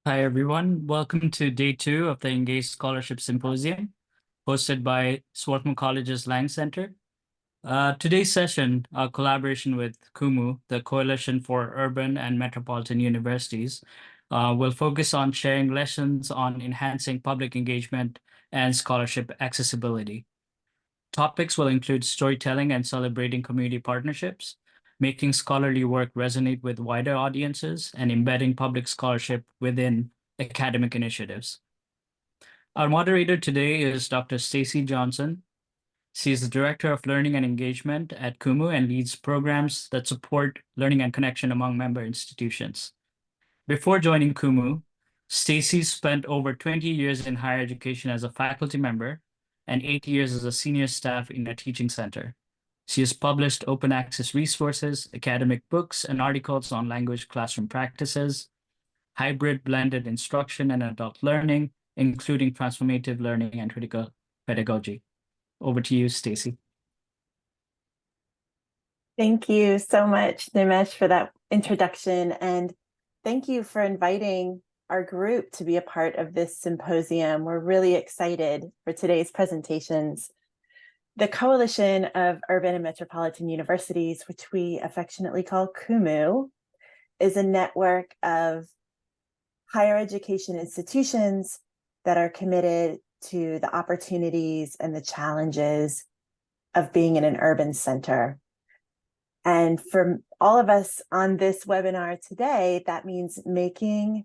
Hi, everyone. Welcome to day 2 of the Engaged Scholarship Symposium, hosted by Swarthmore College's Lang Center. Today's session, a collaboration with CUMU, the Coalition for Urban and Metropolitan Universities, will focus on sharing lessons on enhancing public engagement and scholarship accessibility. Topics will include storytelling and celebrating community partnerships, making scholarly work resonate with wider audiences, and embedding public scholarship within academic initiatives. Our moderator today is Dr. Stacey Johnson. She is the Director of Learning and Engagement at CUMU and leads programs that support learning and connection among member institutions. Before joining CUMU, Stacey spent over 20 years in higher education as a faculty member and 8 years as a senior staff in a teaching center. She has published open access resources, academic books, and articles on language classroom practices, hybrid blended instruction and adult learning, including transformative learning and critical pedagogy. Over to you, Stacey. Thank you so much, Nimesh, for that introduction. And thank you for inviting our group to be a part of this symposium. We're really excited for today's presentations. The Coalition of Urban and Metropolitan Universities, which we affectionately call CUMU, is a network of higher education institutions that are committed to the opportunities and the challenges of being in an urban center. And for all of us on this webinar today, that means making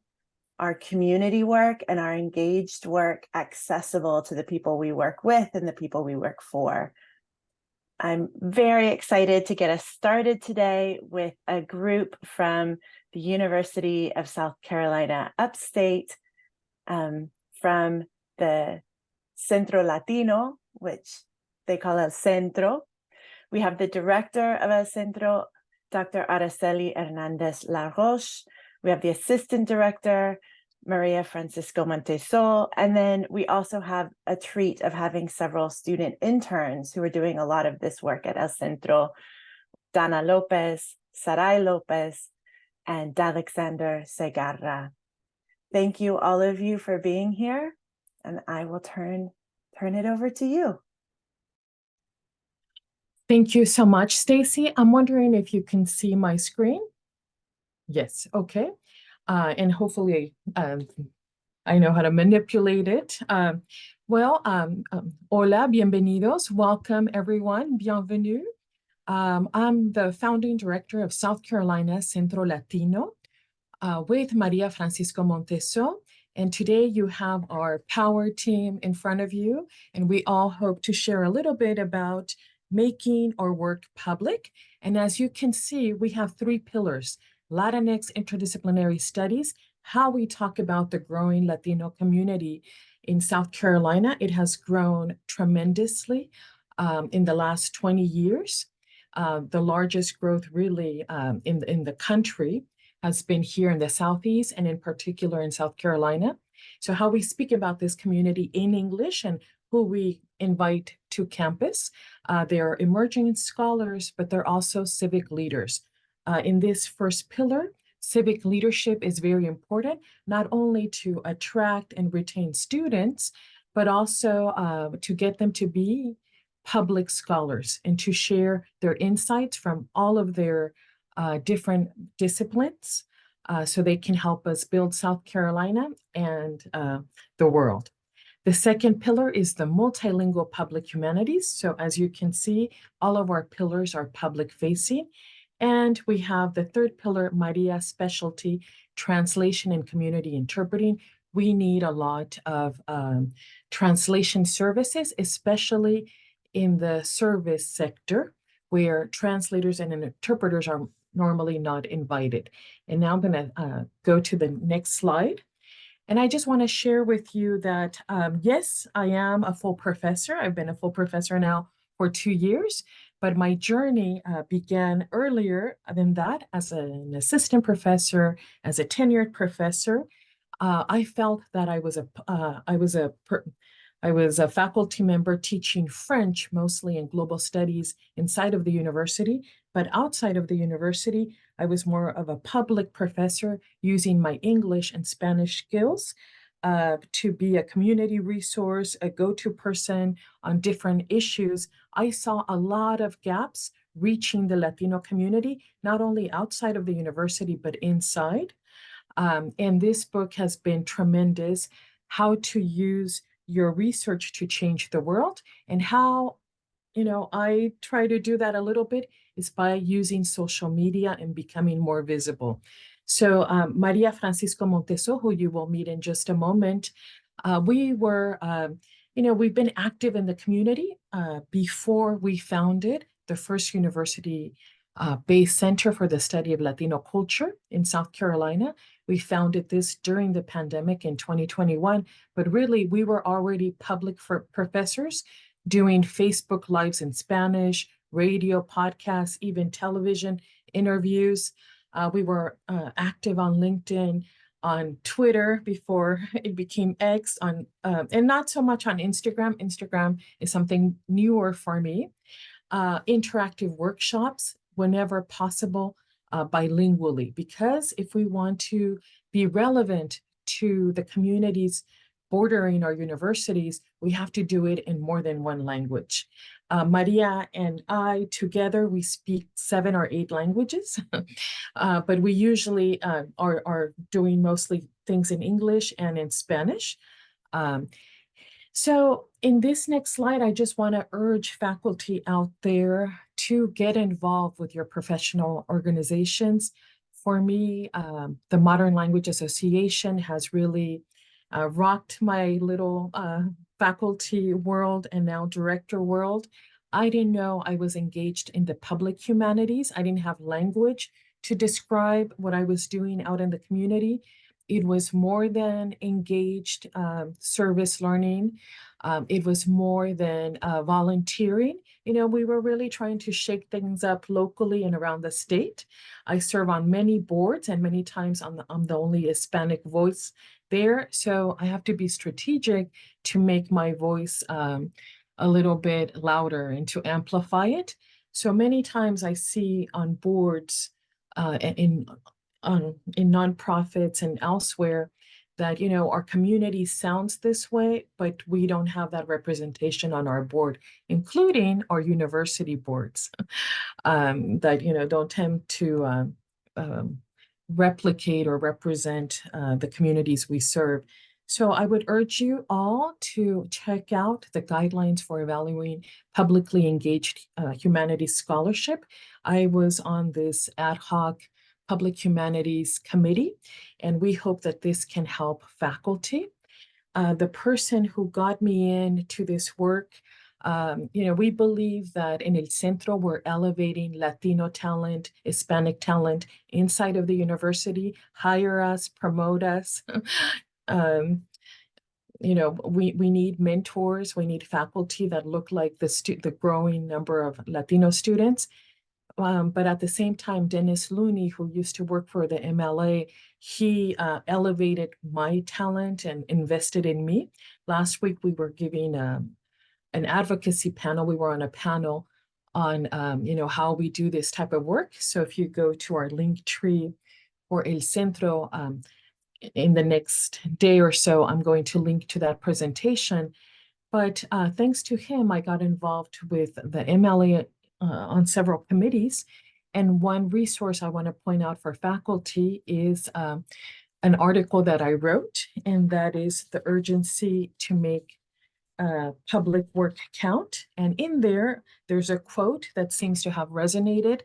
our community work and our engaged work accessible to the people we work with and the people we work for. I'm very excited to get us started today with a group from the University of South Carolina Upstate, from the Centro Latino, which they call El Centro. We have the director of El Centro, Dr. Araceli Hernandez Laroche. We have the assistant director, Maria Francisco Montesol. And then we also have a treat of having several student interns who are doing a lot of this work at El Centro, Dana Lopez, Sarai Lopez, and D'Alexander Segarra. Thank you, all of you, for being here. And I will turn it over to you. Thank you so much, Stacey. I'm wondering if you can see my screen. Yes, okay. And hopefully I know how to manipulate it. Hola, bienvenidos. Welcome, everyone. Bienvenue. I'm the founding director of South Carolina Centro Latino with Maria Francisco Montesol. And today you have our power team in front of you, and we all hope to share a little bit about making our work public. And as you can see, we have 3 pillars: Latinx interdisciplinary studies, how we talk about the growing Latino community in South Carolina. It has grown tremendously in the last 20 years. The largest growth really in the country has been here in the Southeast, and in particular in South Carolina. So how we speak about this community in English and who we invite to campus. They're emerging scholars, but they're also civic leaders. In this first pillar, civic leadership is very important, not only to attract and retain students, but also to get them to be public scholars and to share their insights from all of their different disciplines so they can help us build South Carolina and the world. The second pillar is the multilingual public humanities. So as you can see, all of our pillars are public facing. And we have the third pillar, Maria's specialty, translation and community interpreting. We need a lot of translation services, especially in the service sector, where translators and interpreters are normally not invited. And now I'm going to go to the next slide. And I just want to share with you that, yes, I am a full professor. I've been a full professor now for 2 years, but my journey began earlier than that as an assistant professor, as a tenured professor. I felt that I was a faculty member teaching French, mostly in global studies inside of the university, But outside of the university, I was more of a public professor using my English and Spanish skills to be a community resource, a go-to person on different issues. I saw a lot of gaps reaching the Latino community, not only outside of the university, but inside. And this book has been tremendous, how to use your research to change the world, and how, I try to do that a little bit is by using social media and becoming more visible. So Maria Francisco Monteso, who you will meet in just a moment, we were, we've been active in the community before we founded the first university-based Center for the Study of Latino Culture in South Carolina. We founded this during the pandemic in 2021, but really we were already public professors doing Facebook Lives in Spanish, radio, podcasts, even television interviews. We were active on LinkedIn, on Twitter before it became X, and not so much on Instagram. Instagram is something newer for me. Interactive workshops whenever possible, bilingually, because if we want to be relevant to the communities bordering our universities, we have to do it in more than one language. Maria and I together, we speak 7 or 8 languages, but we usually are doing mostly things in English and in Spanish. So in this next slide, I just want to urge faculty out there to get involved with your professional organizations. For me, the Modern Language Association has really rocked my little faculty world and now director world. I didn't know I was engaged in the public humanities. I didn't have language to describe what I was doing out in the community. It was more than engaged service learning. It was more than volunteering. We were really trying to shake things up locally and around the state. I serve on many boards, and many times I'm the only Hispanic voice there. So I have to be strategic to make my voice a little bit louder and to amplify it. So many times I see on boards in nonprofits and elsewhere that, our community sounds this way, but we don't have that representation on our board, including our university boards that, don't tend to replicate or represent the communities we serve. So I would urge you all to check out the guidelines for evaluating publicly engaged humanities scholarship. I was on this ad hoc Public Humanities Committee, and we hope that this can help faculty. The person who got me into this work, we believe that in El Centro, we're elevating Latino talent, Hispanic talent inside of the university. Hire us, promote us. We need mentors. We need faculty that look like the growing number of Latino students. But at the same time, Dennis Looney, who used to work for the MLA, he elevated my talent and invested in me. Last week, we were giving an advocacy panel. We were on a panel on, how we do this type of work. So if you go to our link tree for El Centro, in the next day or so, I'm going to link to that presentation. But thanks to him, I got involved with the MLA on several committees. And one resource I want to point out for faculty is an article that I wrote, and that is the urgency to make public work count. And in there's a quote that seems to have resonated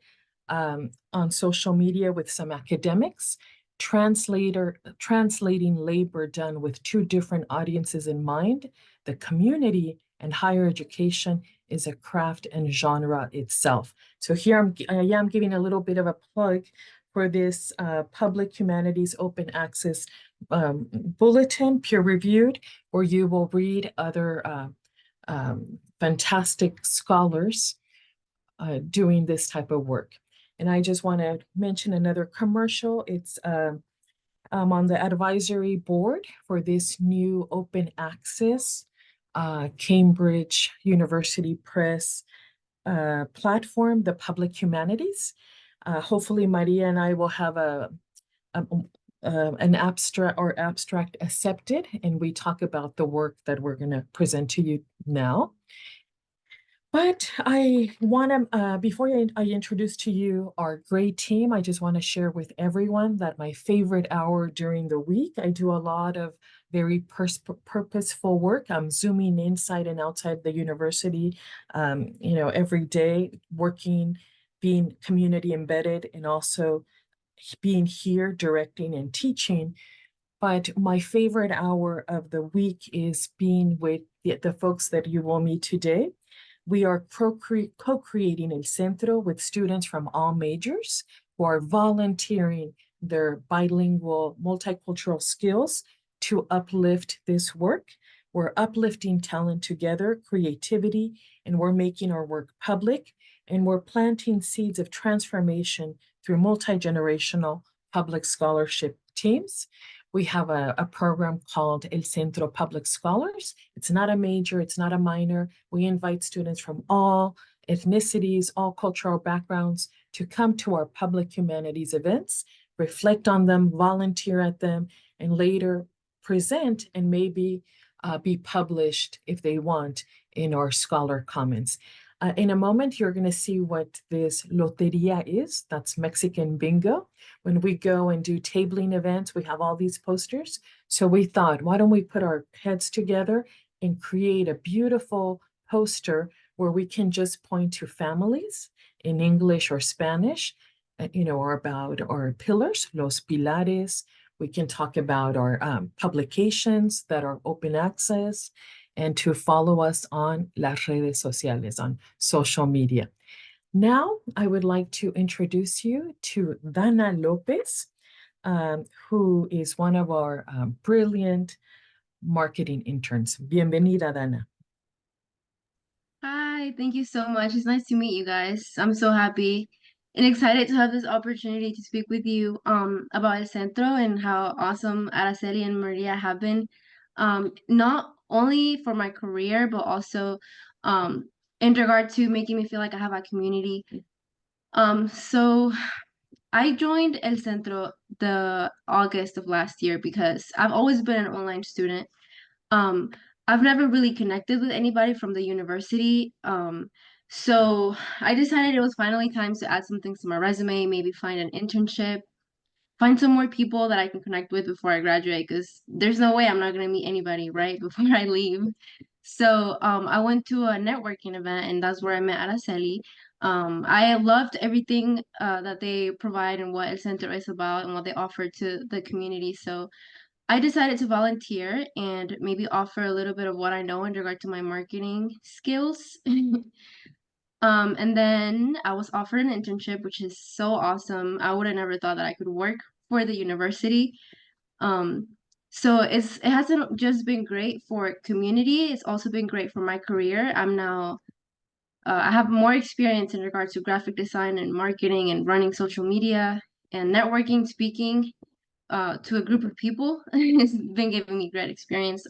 on social media with some academics. Translating labor done with 2 different audiences in mind, the community and higher education is a craft and genre itself. So here I am giving a little bit of a plug for this Public Humanities Open Access bulletin, peer-reviewed, where you will read other fantastic scholars doing this type of work. And I just want to mention another commercial. It's I'm on the advisory board for this new open access Cambridge University Press platform, the Public Humanities. Hopefully, Maria and I will have an abstract accepted, and we talk about the work that we're going to present to you now. But I want to, before I introduce to you our great team, I just want to share with everyone that my favorite hour during the week, I do a lot of very purposeful work. I'm zooming inside and outside the university, every day, working, being community embedded, and also being here directing and teaching. But my favorite hour of the week is being with the folks that you will meet today. We are co-creating El Centro with students from all majors who are volunteering their bilingual, multicultural skills to uplift this work. We're uplifting talent together, creativity, and we're making our work public, and we're planting seeds of transformation through multi-generational public scholarship teams. We have a program called El Centro Public Scholars. It's not a major, it's not a minor. We invite students from all ethnicities, all cultural backgrounds to come to our public humanities events, reflect on them, volunteer at them, and later present and maybe be published if they want in our Scholar Commons. In a moment, you're going to see what this loteria is. That's Mexican bingo. When we go and do tabling events, we have all these posters. So we thought, why don't we put our heads together and create a beautiful poster where we can just point to families in English or Spanish, or about our pillars, los pilares. We can talk about our publications that are open access, and to follow us on las redes sociales, on social media. Now, I would like to introduce you to Dana Lopez, who is one of our brilliant marketing interns. Bienvenida, Dana. Hi, thank you so much. It's nice to meet you guys. I'm so happy and excited to have this opportunity to speak with you about El Centro and how awesome Araceli and Maria have been, not only for my career, but also in regard to making me feel like I have a community. So I joined El Centro the August of last year because I've always been an online student. Um, I've never really connected with anybody from the university. So I decided it was finally time to add some things to my resume, maybe find an internship, find some more people that I can connect with before I graduate, because there's no way I'm not gonna meet anybody, right, before I leave. So I went to a networking event, and that's where I met Araceli. I loved everything that they provide and what El Centro is about and what they offer to the community. So I decided to volunteer and maybe offer a little bit of what I know in regard to my marketing skills. And then I was offered an internship, which is so awesome. I would have never thought that I could work for the university. So it hasn't just been great for community, it's also been great for my career. I have more experience in regards to graphic design and marketing and running social media and networking, speaking to a group of people. It's been giving me great experience.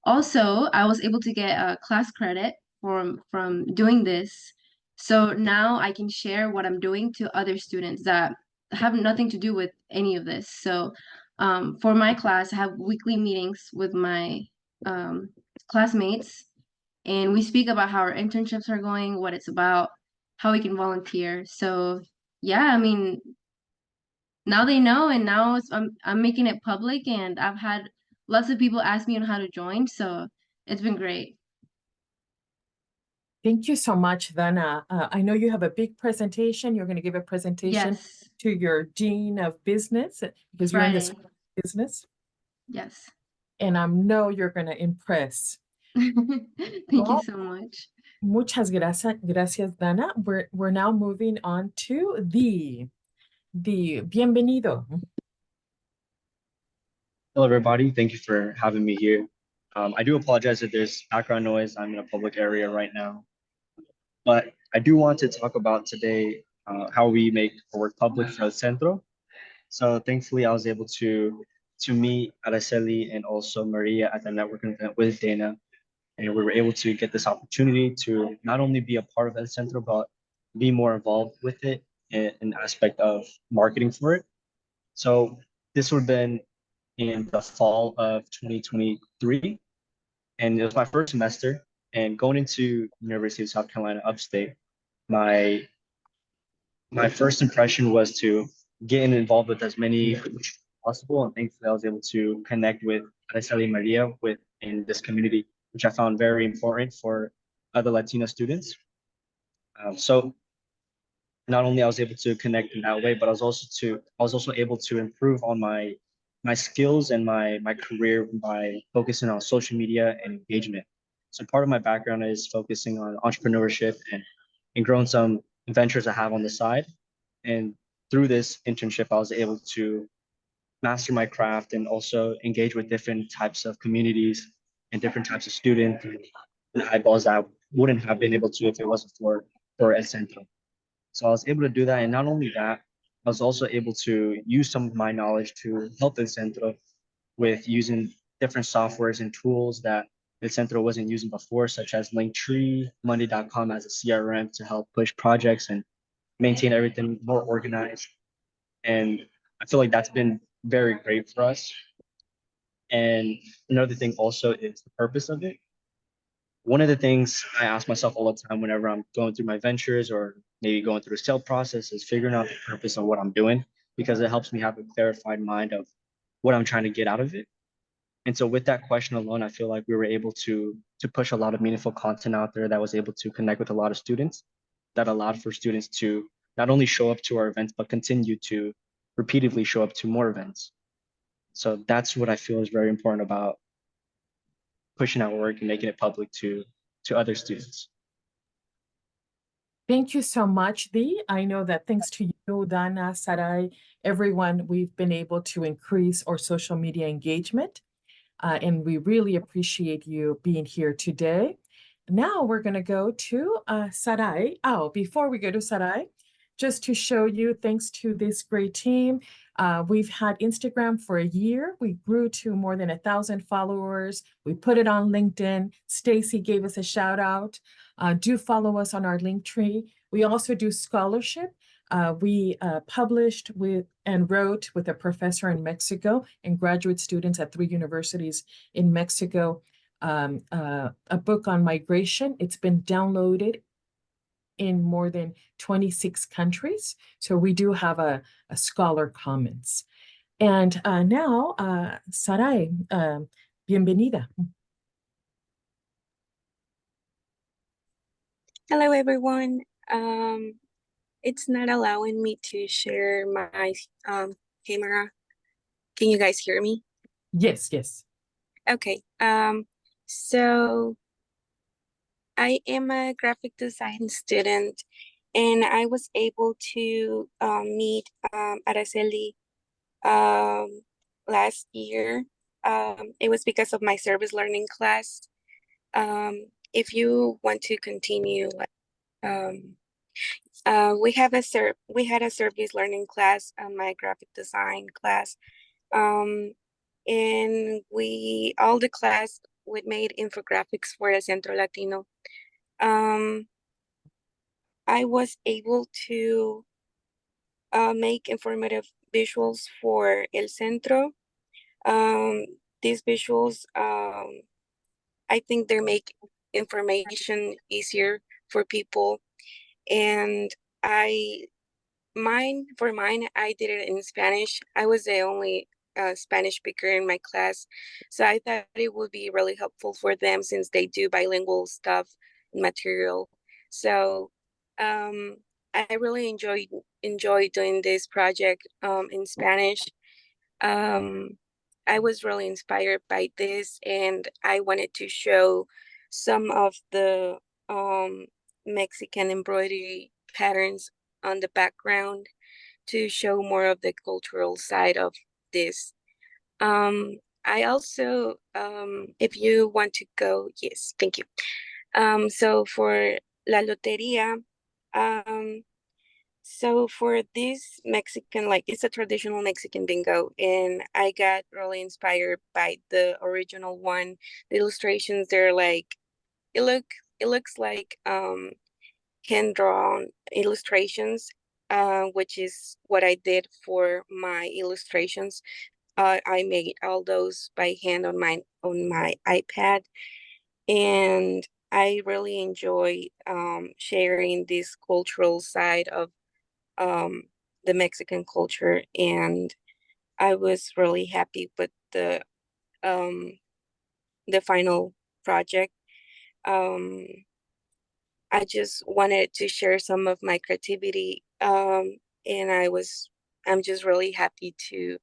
Also, I was able to get a class credit from doing this. So now I can share what I'm doing to other students that have nothing to do with any of this. So for my class, I have weekly meetings with my classmates, and we speak about how our internships are going, what it's about, how we can volunteer. So yeah, I mean, now they know, and now I'm making it public, and I've had lots of people ask me on how to join, so it's been great. Thank you so much, Dana. I know you have a big presentation. You're going to give a presentation Yes, to your Dean of Business because you're in this Friday. business, Yes. and I know you're going to impress. Thank you Well, so much. muchas gracias, Dana. We're now moving on to the bienvenido. Hello, everybody. Thank you for having me here. I do apologize if there's background noise. I'm in a public area right now. But I do want to talk about today how we make our work public for El Centro. So thankfully, I was able to meet Araceli and also Maria at the networking event with Dana. And we were able to get this opportunity to not only be a part of El Centro, but be more involved with it in an aspect of marketing for it. So this would have been in the fall of 2023, and it was my first semester. And going into University of South Carolina Upstate, my first impression was to get involved with as many as possible, and thankfully I was able to connect with Araceli and Maria in this community, which I found very important for other Latino students. So not only I was able to connect in that way, but I was also able to improve on my skills and my career by focusing on social media and engagement. So part of my background is focusing on entrepreneurship and growing some ventures I have on the side. And through this internship, I was able to master my craft and also engage with different types of communities and different types of students and eyeballs that I wouldn't have been able to if it wasn't for El Centro. So I was able to do that. And not only that, I was also able to use some of my knowledge to help El Centro with using different softwares and tools that El Centro wasn't using before, such as Linktree, Monday.com as a CRM to help push projects and maintain everything more organized. And I feel like that's been very great for us. And another thing also is the purpose of it. One of the things I ask myself all the time whenever I'm going through my ventures or maybe going through a sale process is figuring out the purpose of what I'm doing, because it helps me have a clarified mind of what I'm trying to get out of it. And so with that question alone, I feel like we were able to push a lot of meaningful content out there that was able to connect with a lot of students, that allowed for students to not only show up to our events, but continue to repeatedly show up to more events. So that's what I feel is very important about pushing our work and making it public to other students. Thank you so much, Dee. I know that thanks to you, Dana, Sarai, everyone, we've been able to increase our social media engagement. And we really appreciate you being here today. Now we're going to go to Sarai. Oh, before we go to Sarai, just to show you, thanks to this great team, we've had Instagram for a year. We grew to more than 1,000 followers. We put it on LinkedIn. Stacey gave us a shout out. Do follow us on our Linktree. We also do scholarship. We published with and wrote with a professor in Mexico and graduate students at 3 universities in Mexico, a book on migration. It's been downloaded in more than 26 countries. So we do have a scholar commons. And now, Sarai, bienvenida. Hello, everyone. It's not allowing me to share my camera. Can you guys hear me? Yes, yes. Okay. So I am a graphic design student, and I was able to meet Araceli last year. It was because of my service learning class. If you want to continue, we had a service learning class, my graphic design class, and all the class we made infographics for El Centro Latino. I was able to make informative visuals for El Centro. These visuals, I think they make information easier for people. And for mine, I did it in Spanish. I was the only Spanish speaker in my class. So I thought it would be really helpful for them since they do bilingual stuff and material. So I really enjoyed doing this project in Spanish. I was really inspired by this, and I wanted to show some of the Mexican embroidery patterns on the background to show more of the cultural side of this. I also, if you want to go, yes, thank you. So for La Loteria, so for this Mexican, like it's a traditional Mexican bingo, and I got really inspired by the original one. The illustrations, they're like it looks like hand-drawn illustrations, which is what I did for my illustrations. I made all those by hand on my iPad, and I really enjoy sharing this cultural side of the Mexican culture, and I was really happy with the final project. I just wanted to share some of my creativity, and I'm just really happy to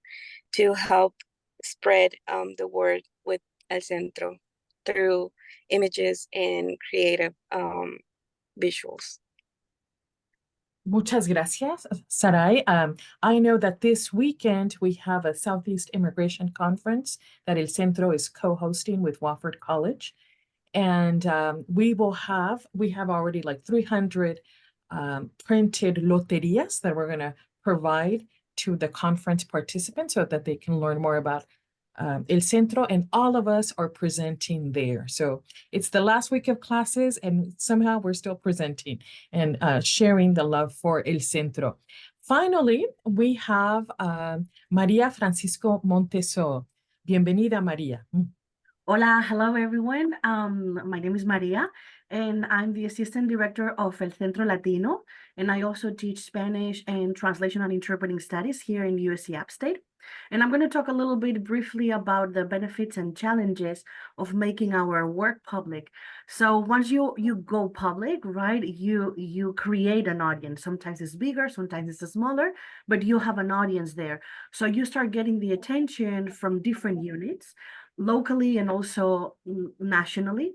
help spread the word with El Centro through images and creative visuals. Muchas gracias, Sarai. I know that this weekend we have a Southeast Immigration Conference that El Centro is co-hosting with Wofford College. And we have already like 300 printed loterias that we're going to provide to the conference participants so that they can learn more about El Centro, and all of us are presenting there. So it's the last week of classes and somehow we're still presenting and sharing the love for El Centro. Finally, we have Maria Francisco Montesor. Bienvenida, Maria. Hola, hello everyone. My name is Maria, and I'm the Assistant Director of El Centro Latino, and I also teach Spanish and Translation and Interpreting Studies here in USC Upstate. And I'm going to talk a little bit briefly about the benefits and challenges of making our work public. So once you go public, right, you create an audience. Sometimes it's bigger, sometimes it's smaller, but you have an audience there. So you start getting the attention from different units, locally and also nationally.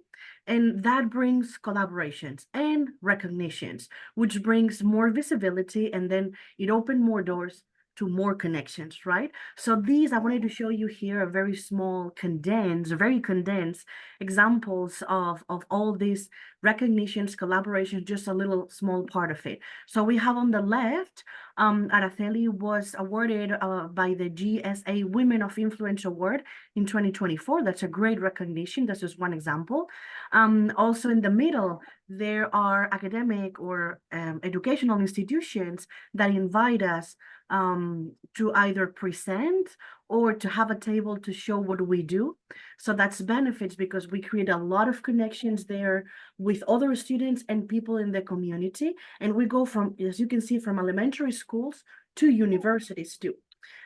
And that brings collaborations and recognitions, which brings more visibility, and then it opened more doors to more connections, right? So these, I wanted to show you here a very small, very condensed examples of all these recognitions, collaborations, just a little small part of it. So we have on the left, Araceli was awarded by the GSA Women of Influence Award in 2024. That's a great recognition. That's just one example. Also in the middle, there are academic or educational institutions that invite us to either present or to have a table to show what we do. So that's benefits because we create a lot of connections there with other students and people in the community. And we go from, as you can see, from elementary schools to universities too.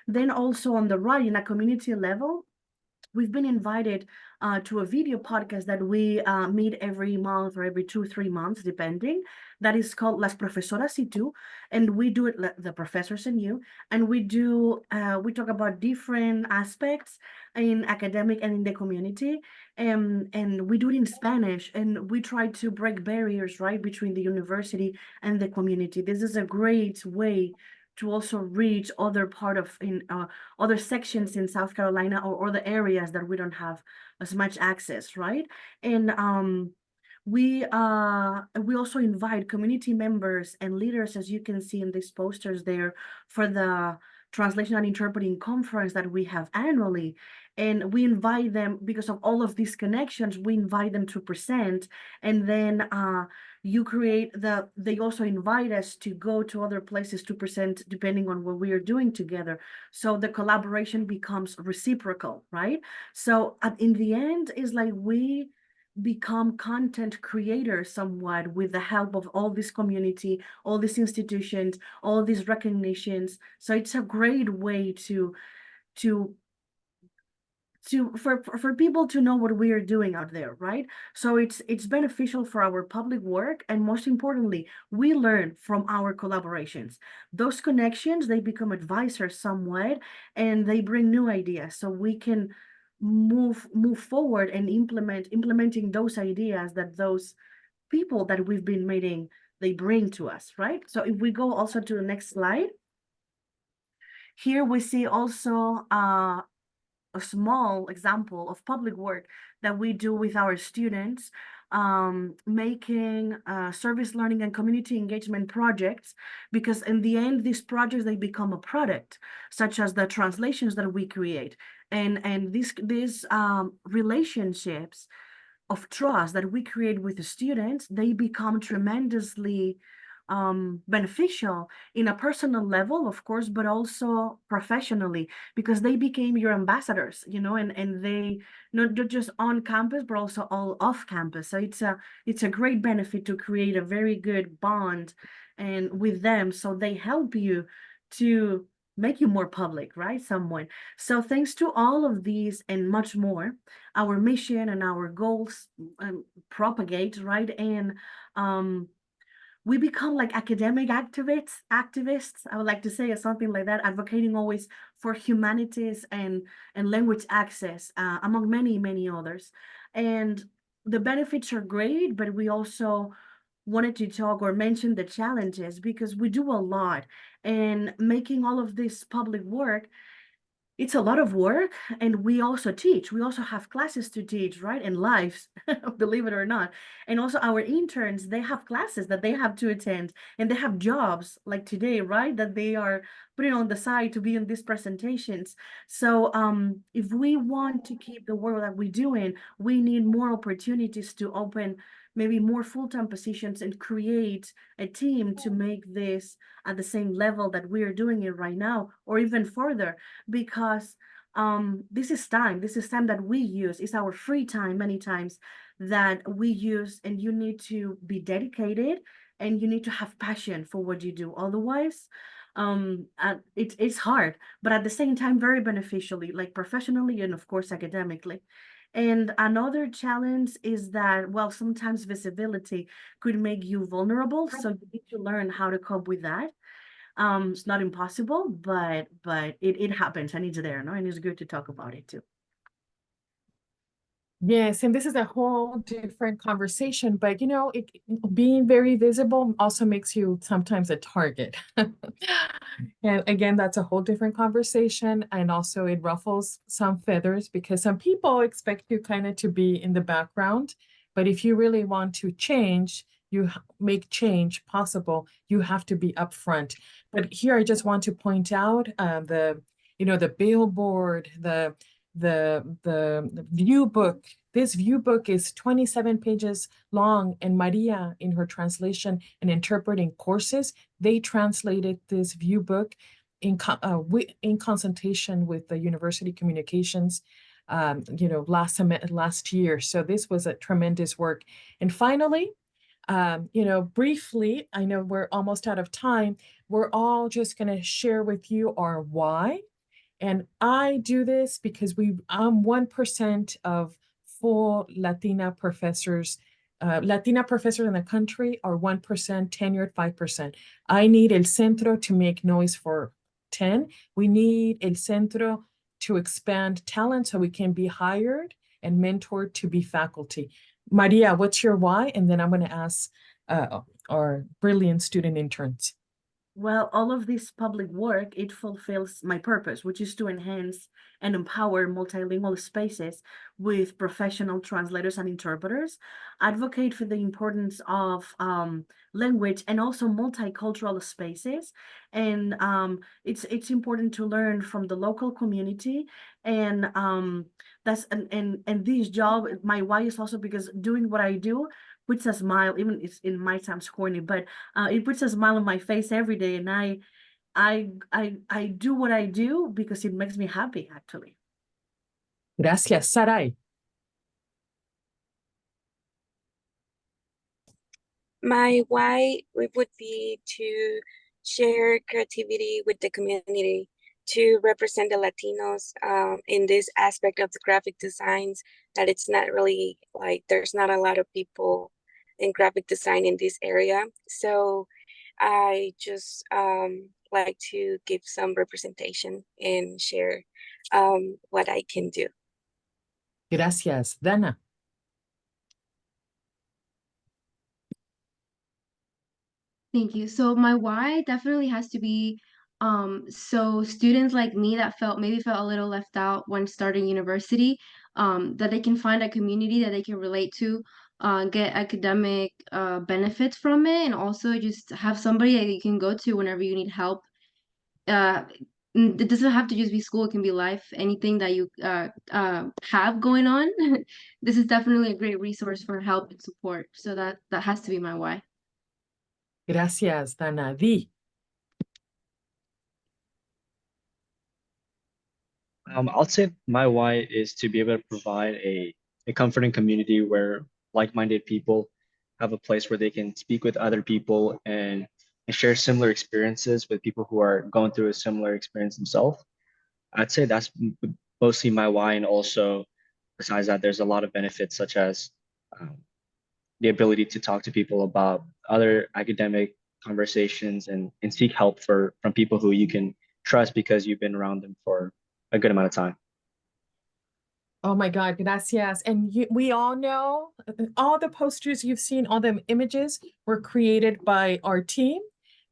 Then also on the right, in a community level, we've been invited to a video podcast that we meet every month or every 2-3 months, depending. That is called Las Profesoras y Tú, and we do it, the professors and you, and we talk about different aspects in academic and in the community, and we do it in Spanish, and we try to break barriers, right, between the university and the community. This is a great way to also reach other other sections in South Carolina or other areas that we don't have as much access, right? And we also invite community members and leaders, as you can see in these posters there, for the Translation and Interpreting Conference that we have annually. And we invite them, because of all of these connections, we invite them to present, and then they also invite us to go to other places to present, depending on what we are doing together. So the collaboration becomes reciprocal, right? So in the end, it's like we become content creators somewhat with the help of all this community, all these institutions, all these recognitions. So it's a great way for people to know what we are doing out there, right? So it's beneficial for our public work, and most importantly, we learn from our collaborations. Those connections, they become advisors somewhat, and they bring new ideas, so we can move forward and implementing those ideas that those people that we've been meeting, they bring to us, right? So if we go also to the next slide, here we see also a small example of public work that we do with our students, making service learning and community engagement projects, because in the end, these projects, they become a product, such as the translations that we create. And these relationships, trust that we create with the students, they become tremendously beneficial in a personal level, of course, but also professionally, because they became your ambassadors, you know, and they not just on campus, but also all off campus. So it's a great benefit to create a very good bond and with them, so they help you to make you more public, right? Someone. So thanks to all of these and much more, our mission and our goals propagate, right? And we become like academic activists, I would like to say, or something like that, advocating always for humanities and language access, among many others. And the benefits are great, but we also wanted to talk or mention the challenges, because we do a lot, and making all of this public work, it's a lot of work. And we also teach, we also have classes to teach, right? And lives, believe it or not. And also our interns, they have classes that they have to attend, and they have jobs like today, right? That they are putting on the side to be in these presentations. So if we want to keep the work that we're doing, we need more opportunities to open maybe more full-time positions and create a team to make this at the same level that we are doing it right now, or even further, because this is time that we use. It's our free time many times that we use, and you need to be dedicated and you need to have passion for what you do. Otherwise, it's hard, but at the same time very beneficially, like professionally and of course academically. And another challenge is that, well, sometimes visibility could make you vulnerable, so you need to learn how to cope with that. It's not impossible, but it happens, and it's there, no? And it's good to talk about it too. Yes, and this is a whole different conversation, but you know, being very visible also makes you sometimes a target. And again, that's a whole different conversation, and also it ruffles some feathers because some people expect you kind of to be in the background, but if you really want to change, you make change possible, you have to be upfront. But here I just want to point out the billboard, the view book. This view book is 27 pages long, and Maria, in her translation and interpreting courses, they translated this view book in consultation with the University Communications, last year. So this was a tremendous work. And finally, briefly, I know we're almost out of time. We're all just going to share with you our why. And I do this because I'm 1% of full Latina professors. Latina professors in the country are 1%, tenured 5%. I need El Centro to make noise for 10. We need El Centro to expand talent so we can be hired and mentored to be faculty. Maria, what's your why? And then I'm going to ask our brilliant student interns. Well, all of this public work, it fulfills my purpose, which is to enhance and empower multilingual spaces with professional translators and interpreters, advocate for the importance of language and also multicultural spaces. And it's important to learn from the local community. And this job, my why is also because doing what I do puts a smile, even it's in my times corny, but it puts a smile on my face every day, and I do what I do because it makes me happy, actually. Gracias, Sarai. My why would be to share creativity with the community, to represent the Latinos in this aspect of the graphic designs, that it's not really like there's not a lot of people in graphic design in this area. So I just like to give some representation and share what I can do. Gracias, Dana. Thank you. So my why definitely has to be so students like me that maybe felt a little left out when starting university, that they can find a community that they can relate to, get academic benefits from it, and also just have somebody that you can go to whenever you need help. it doesn't have to just be school, it can be life, anything that you have going on. This is definitely a great resource for help and support. So that has to be my why. Gracias, Dana. Di. I'll say my why is to be able to provide a comforting community where like-minded people have a place where they can speak with other people and share similar experiences with people who are going through a similar experience themselves. I'd say that's mostly my why, and also besides that, there's a lot of benefits such as the ability to talk to people about other academic conversations and seek help from people who you can trust because you've been around them for a good amount of time. Oh my God, gracias. And we all know all the posters you've seen, all the images were created by our team,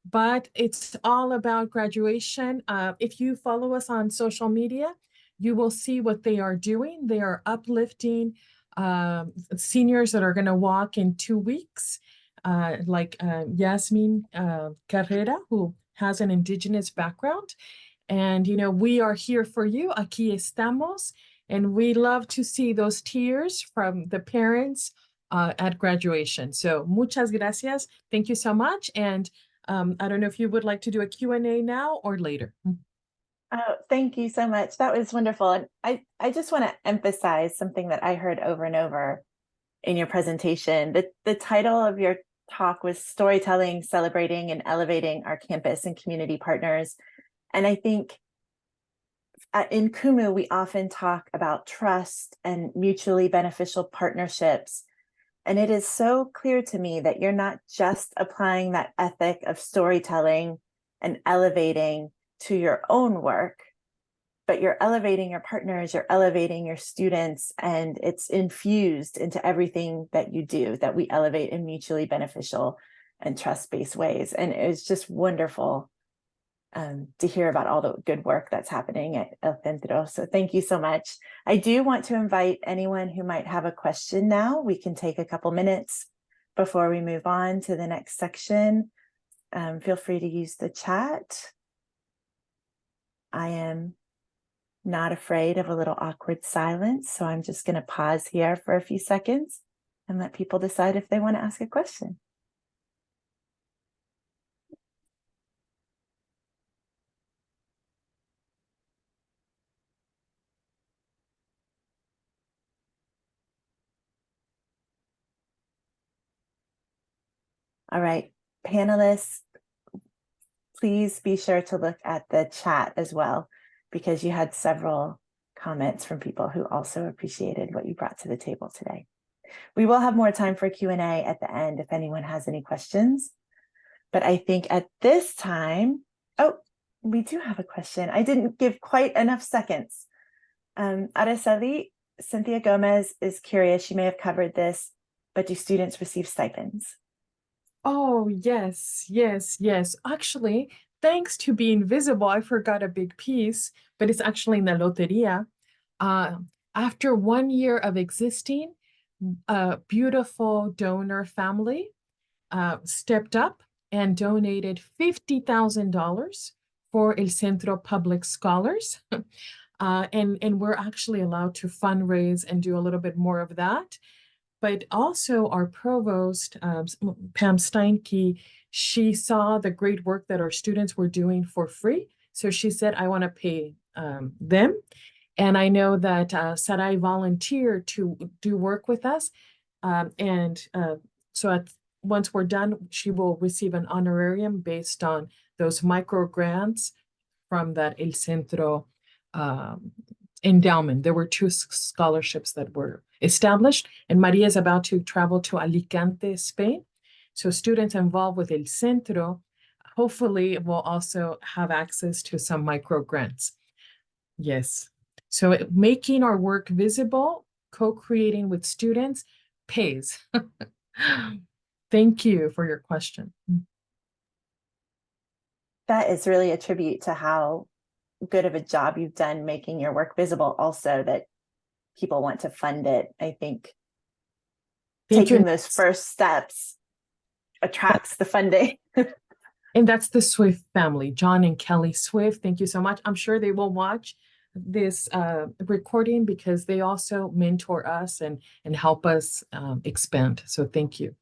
but it's all about graduation. If you follow us on social media, you will see what they are doing. They are uplifting seniors that are going to walk in 2 weeks, like Yasmin Carrera, who has an indigenous background. And, you know, we are here for you. Aquí estamos. And we love to see those tears from the parents at graduation. So muchas gracias. Thank you so much. And I don't know if you would like to do a Q&A now or later. Oh, thank you so much. That was wonderful. And I just want to emphasize something that I heard over and over in your presentation. The title of your talk was Storytelling, Celebrating, and Elevating Our Campus and Community Partners. And I think in CUMU, we often talk about trust and mutually beneficial partnerships. And it is so clear to me that you're not just applying that ethic of storytelling and elevating to your own work, but you're elevating your partners, you're elevating your students, and it's infused into everything that you do, that we elevate in mutually beneficial and trust-based ways. And it was just wonderful to hear about all the good work that's happening at El Centro. So thank you so much. I do want to invite anyone who might have a question now. We can take a couple minutes before we move on to the next section. Feel free to use the chat. I am not afraid of a little awkward silence, so I'm just going to pause here for a few seconds and let people decide if they want to ask a question. All right, panelists, please be sure to look at the chat as well, because you had several comments from people who also appreciated what you brought to the table today. We will have more time for Q&A at the end if anyone has any questions. But I think at this time, oh, we do have a question. I didn't give quite enough seconds. Araceli, Cynthia Gomez is curious. She may have covered this, but do students receive stipends? Oh, yes, yes, yes. Actually, thanks to being visible, I forgot a big piece, but it's actually in the Loteria. After 1 year of existing, a beautiful donor family stepped up and donated $50,000 for El Centro Public Scholars. And we're actually allowed to fundraise and do a little bit more of that. But also our provost, Pam Steinke, she saw the great work that our students were doing for free. So she said, I want to pay them. And I know that Sarai volunteered to do work with us. Once we're done, she will receive an honorarium based on those micro grants from that El Centro endowment. There were 2 scholarships that were established, and Maria is about to travel to Alicante, Spain. So students involved with El Centro hopefully will also have access to some micro grants. Yes. So making our work visible, co-creating with students pays. Thank you for your question. That is really a tribute to how good of a job you've done making your work visible, also that people want to fund it. I think taking those first steps attracts the funding. And that's the Swift family, John and Kelly Swift. Thank you so much. I'm sure they will watch this recording because they also mentor us and help us expand. So thank you.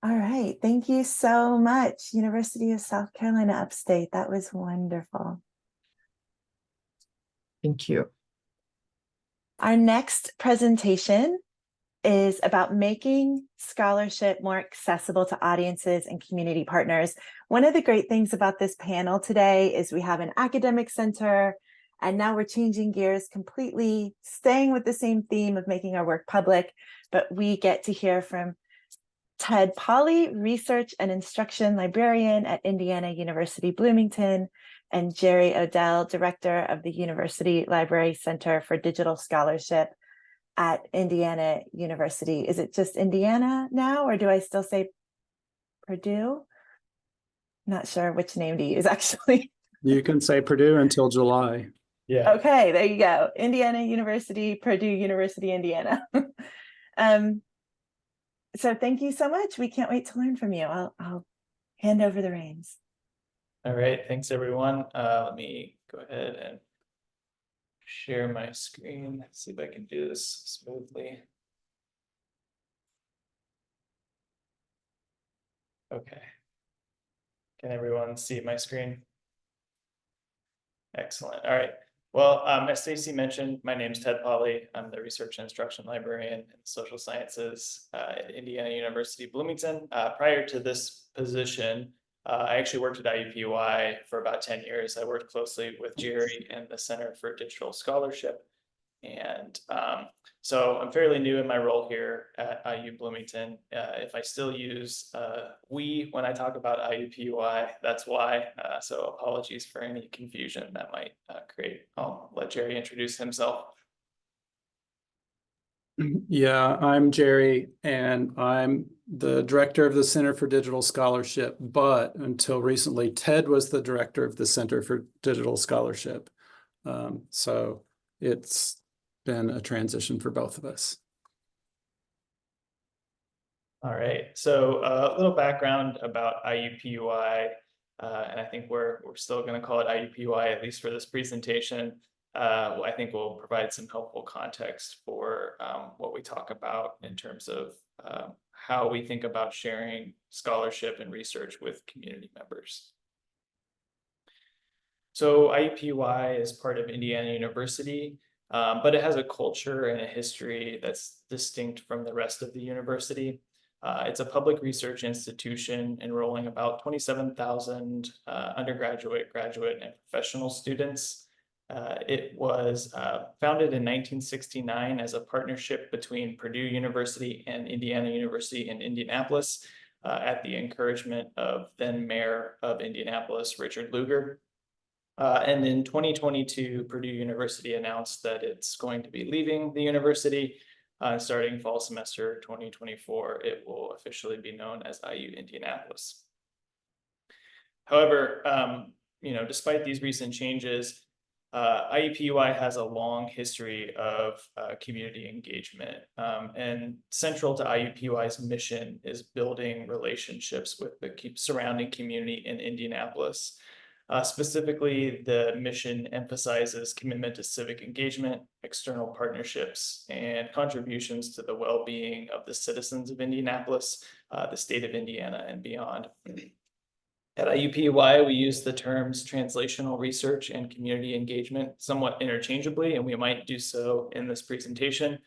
All right. Thank you so much, University of South Carolina, Upstate. That was wonderful. Thank you. Our next presentation is about making scholarship more accessible to audiences and community partners. One of the great things about this panel today is we have an academic center, and now we're changing gears completely, staying with the same theme of making our work public, but we get to hear from Ted Polly, Research and Instruction Librarian at Indiana University, Bloomington, and Jerry Odell, Director of the University Library Center for Digital Scholarship at Indiana University. Is it just Indiana now, or do I still say Purdue? Not sure which name to use, actually. You can say Purdue until July. Yeah. Okay, there you go. Indiana University, Purdue University, Indiana. So thank you so much. We can't wait to learn from you. I'll hand over the reins. All right. Thanks, everyone. Let me go ahead and share my screen. See if I can do this smoothly. Okay. Can everyone see my screen? Excellent. All right. Well, as Stacey mentioned, my name is Ted Polly. I'm the Research and Instruction Librarian in Social Sciences at Indiana University, Bloomington. Prior to this position, I actually worked at IUPUI for about 10 years. I worked closely with Jerry and the Center for Digital Scholarship. And so I'm fairly new in my role here at IU Bloomington. If I still use we when I talk about IUPUI, that's why. So apologies for any confusion that might create. I'll let Jerry introduce himself. Yeah, I'm Jerry, and I'm the director of the Center for Digital Scholarship, but until recently, Ted was the director of the Center for Digital Scholarship. So it's been a transition for both of us. All right, so a little background about IUPUI, and I think we're still going to call it IUPUI, at least for this presentation. I think will provide some helpful context for what we talk about in terms of how we think about sharing scholarship and research with community members. So IUPUI is part of Indiana University, but it has a culture and a history that's distinct from the rest of the university. It's a public research institution enrolling about 27,000 undergraduate, graduate, and professional students. It was founded in 1969 as a partnership between Purdue University and Indiana University in Indianapolis at the encouragement of then Mayor of Indianapolis, Richard Lugar. And in 2022, Purdue University announced that it's going to be leaving the university. Starting fall semester 2024, it will officially be known as IU Indianapolis. However, despite these recent changes, IUPUI has a long history of community engagement, and central to IUPUI's mission is building relationships with the surrounding community in Indianapolis. Specifically, the mission emphasizes commitment to civic engagement, external partnerships, and contributions to the well-being of the citizens of Indianapolis, the state of Indiana, and beyond. At IUPUI, we use the terms translational research and community engagement somewhat interchangeably, and we might do so in this presentation.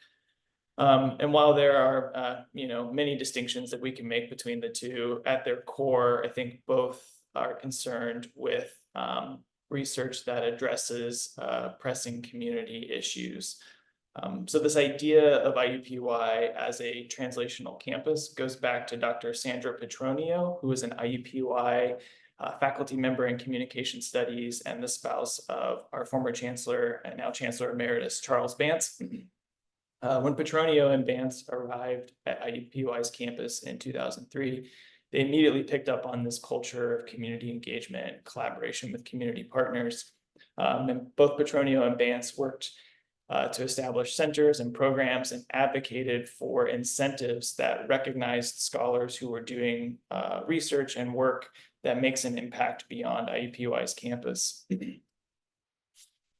And while there are, many distinctions that we can make between the two, at their core, I think both are concerned with research that addresses pressing community issues. So this idea of IUPUI as a translational campus goes back to Dr. Sandra Petronio, who is an IUPUI faculty member in communication studies and the spouse of our former chancellor and now Chancellor Emeritus Charles Vance. When Petronio and Vance arrived at IUPUI's campus in 2003, they immediately picked up on this culture of community engagement, collaboration with community partners. And both Petronio and Vance worked to establish centers and programs and advocated for incentives that recognized scholars who were doing research and work that makes an impact beyond IUPUI's campus.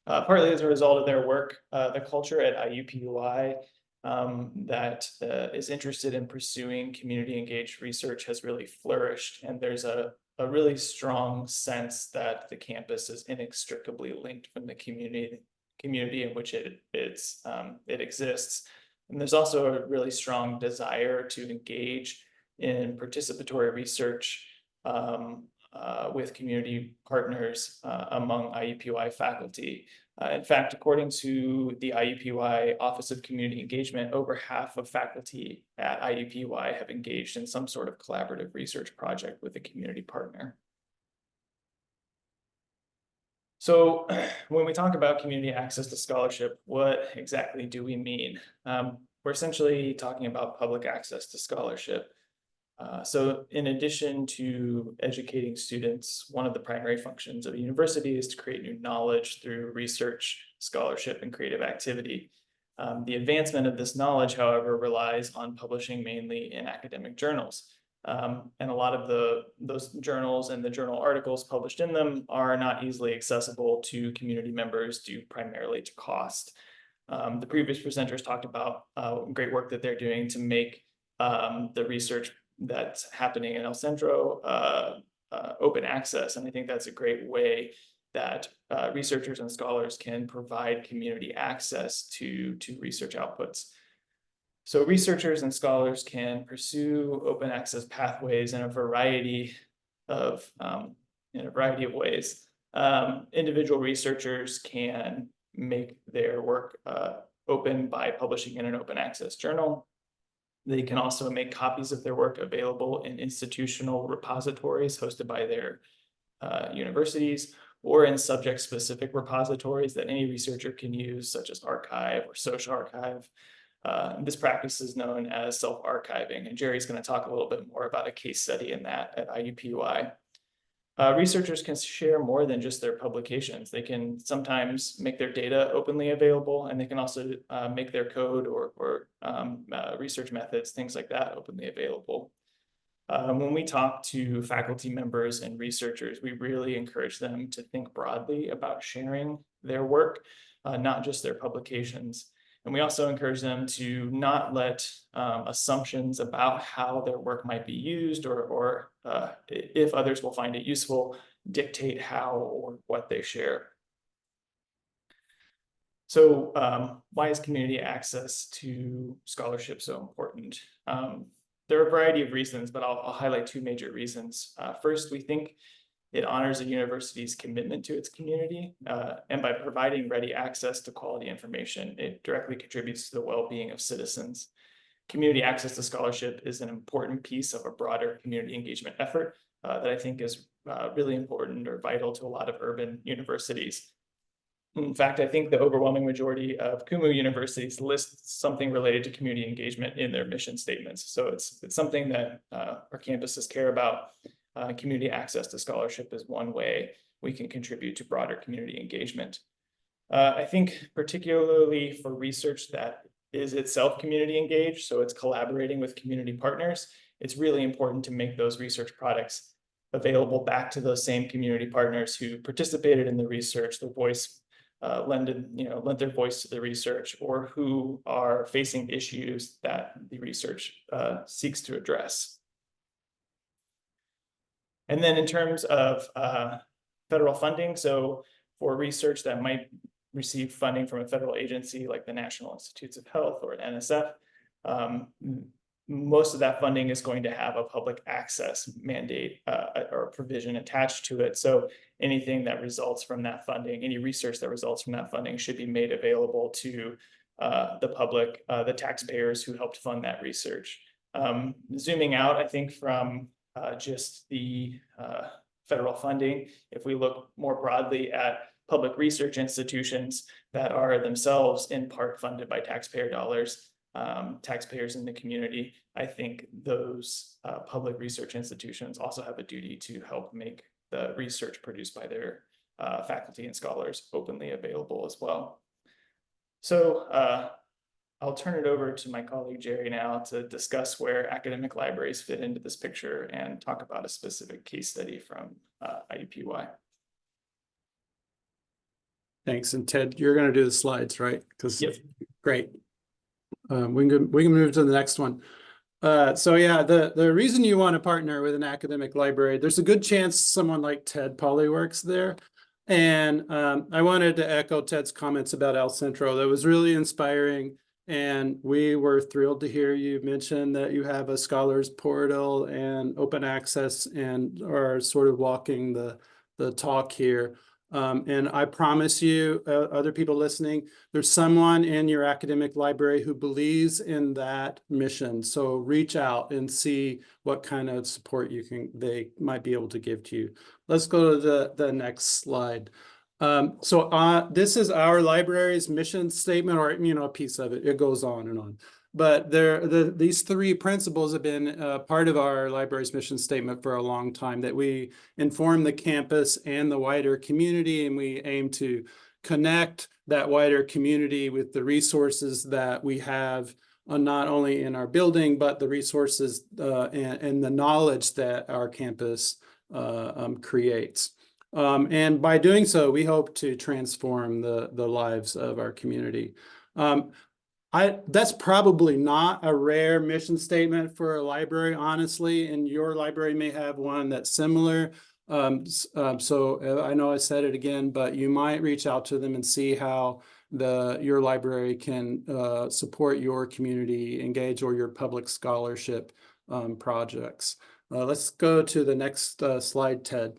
Partly as a result of their work, the culture at IUPUI that is interested in pursuing community engaged research has really flourished, and there's a really strong sense that the campus is inextricably linked from the community in which it exists. And there's also a really strong desire to engage in participatory research with community partners among IUPUI faculty. In fact, according to the IUPUI Office of Community Engagement, over half of faculty at IUPUI have engaged in some sort of collaborative research project with a community partner. So when we talk about community access to scholarship, what exactly do we mean? We're essentially talking about public access to scholarship. So in addition to educating students, one of the primary functions of a university is to create new knowledge through research, scholarship, and creative activity. The advancement of this knowledge, however, relies on publishing mainly in academic journals. And a lot of those journals and the journal articles published in them are not easily accessible to community members due primarily to cost. The previous presenters talked about great work that they're doing to make the research that's happening in El Centro open access. And I think that's a great way that researchers and scholars can provide community access to research outputs. So researchers and scholars can pursue open access pathways in a variety of ways. Individual researchers can make their work open by publishing in an open access journal. They can also make copies of their work available in institutional repositories hosted by their universities, or in subject-specific repositories that any researcher can use, such as Archive or Social Archive. This practice is known as self-archiving, and Jerry's going to talk a little bit more about a case study in that at IUPUI. Researchers can share more than just their publications. They can sometimes make their data openly available, and they can also make their code or research methods, things like that, openly available. When we talk to faculty members and researchers, we really encourage them to think broadly about sharing their work, not just their publications. And we also encourage them to not let assumptions about how their work might be used or if others will find it useful dictate how or what they share. So why is community access to scholarship so important? There are a variety of reasons, but I'll highlight two major reasons. First, we think it honors a university's commitment to its community, and by providing ready access to quality information, it directly contributes to the well-being of citizens. Community access to scholarship is an important piece of a broader community engagement effort that I think is really important or vital to a lot of urban universities. In fact, I think the overwhelming majority of CUMU universities list something related to community engagement in their mission statements. So it's something that our campuses care about. Community access to scholarship is one way we can contribute to broader community engagement. I think particularly for research that is itself community engaged, so it's collaborating with community partners, it's really important to make those research products available back to those same community partners who participated in the research, lent their voice to the research, or who are facing issues that the research seeks to address. And then in terms of federal funding, so for research that might receive funding from a federal agency like the National Institutes of Health or NSF, most of that funding is going to have a public access mandate or provision attached to it. So anything that results from that funding, any research that results from that funding should be made available to the public, the taxpayers who helped fund that research. Zooming out, I think from just the federal funding, if we look more broadly at public research institutions that are themselves in part funded by taxpayer dollars, taxpayers in the community, I think those public research institutions also have a duty to help make the research produced by their faculty and scholars openly available as well. So I'll turn it over to my colleague Jerry now to discuss where academic libraries fit into this picture and talk about a specific case study from IUPUI. Thanks. And Ted, you're going to do the slides, right? Because Yep. Great. We can move to the next one. So yeah, the reason you want to partner with an academic library, there's a good chance someone like Ted probably works there. And I wanted to echo Ted's comments about El Centro. That was really inspiring. And we were thrilled to hear you mention that you have a scholars portal and open access and are sort of walking the talk here. And I promise you, other people listening, there's someone in your academic library who believes in that mission. So reach out and see what kind of support they might be able to give to you. Let's go to the next slide. This is our library's mission statement, or a piece of it. It goes on and on. But these three principles have been part of our library's mission statement for a long time, that we inform the campus and the wider community, and we aim to connect that wider community with the resources that we have, not only in our building, but the resources and the knowledge that our campus creates. And by doing so, we hope to transform the lives of our community. That's probably not a rare mission statement for a library, honestly, and your library may have one that's similar. So I know I said it again, but you might reach out to them and see how your library can support your community engage or your public scholarship projects. Let's go to the next slide, Ted.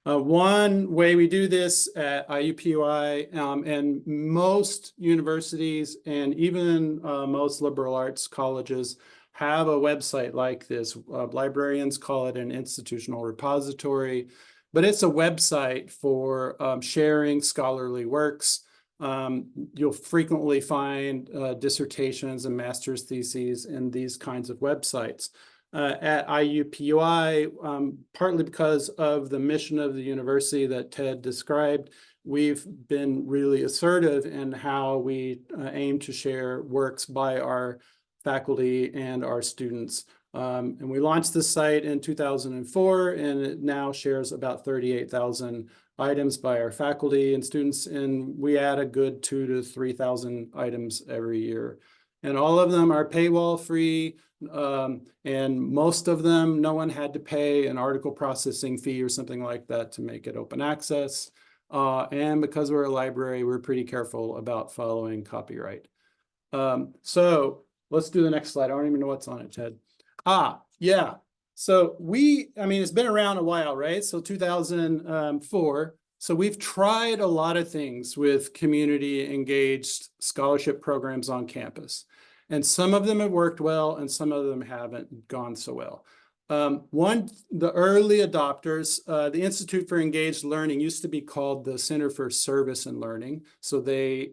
One way we do this at IUPUI and most universities and even most liberal arts colleges have a website like this. Librarians call it an institutional repository, but it's a website for sharing scholarly works. You'll frequently find dissertations and master's theses in these kinds of websites. At IUPUI, partly because of the mission of the university that Ted described, we've been really assertive in how we aim to share works by our faculty and our students. And we launched this site in 2004, and it now shares about 38,000 items by our faculty and students, and we add a good 2,000 to 3,000 items every year. And all of them are paywall free, and most of them, no one had to pay an article processing fee or something like that to make it open access. And because we're a library, we're pretty careful about following copyright. So let's do the next slide. I don't even know what's on it, Ted. Yeah. So it's been around a while, right? So 2004. So we've tried a lot of things with community engaged scholarship programs on campus. And some of them have worked well and some of them haven't gone so well. The early adopters, the Institute for Engaged Learning used to be called the Center for Service and Learning. So they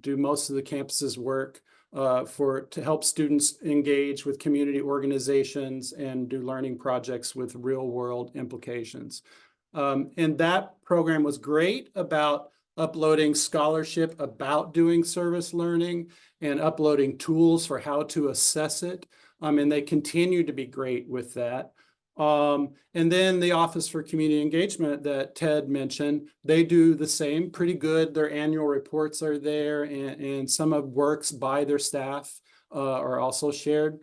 do most of the campus's work to help students engage with community organizations and do learning projects with real world implications. And that program was great about uploading scholarship about doing service learning and uploading tools for how to assess it. And they continue to be great with that. And then the Office for Community Engagement that Ted mentioned, they do the same, pretty good. Their annual reports are there, and some of works by their staff are also shared.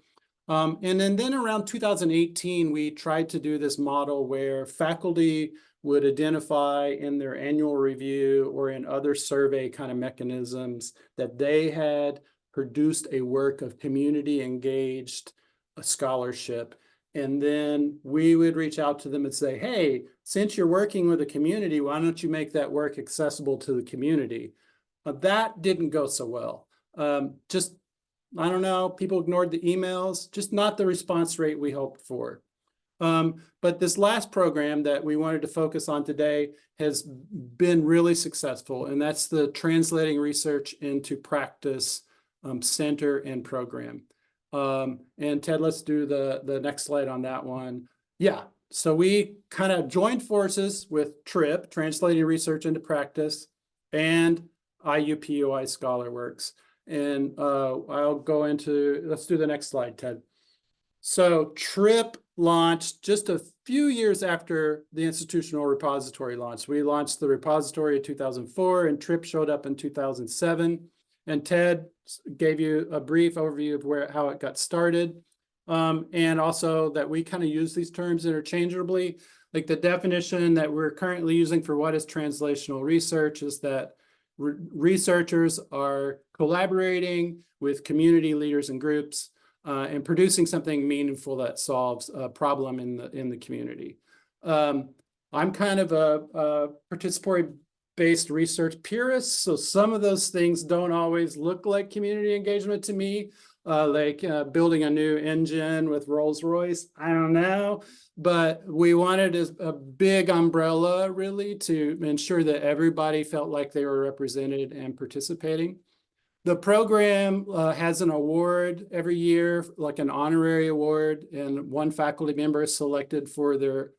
And then around 2018, we tried to do this model where faculty would identify in their annual review or in other survey kind of mechanisms that they had produced a work of community engaged scholarship. And then we would reach out to them and say, hey, since you're working with a community, why don't you make that work accessible to the community? That didn't go so well. I don't know, people ignored the emails, just not the response rate we hoped for. But this last program that we wanted to focus on today has been really successful, and that's the Translating Research into Practice Center and Program. And Ted, let's do the next slide on that one. Yeah, so we kind of joined forces with TRIP, Translating Research into Practice, and IUPUI scholar works. And I'll go into, let's do the next slide, Ted. So TRIP launched just a few years after the institutional repository launched. We launched the repository in 2004 and TRIP showed up in 2007. And Ted gave you a brief overview of how it got started. And also that we kind of use these terms interchangeably. Like the definition that we're currently using for what is translational research is that researchers are collaborating with community leaders and groups and producing something meaningful that solves a problem in the community. I'm kind of a participatory-based research purist, so some of those things don't always look like community engagement to me, like building a new engine with Rolls-Royce. I don't know, but we wanted a big umbrella really to ensure that everybody felt like they were represented and participating. The program has an award every year, like an honorary award, and one faculty member is selected for their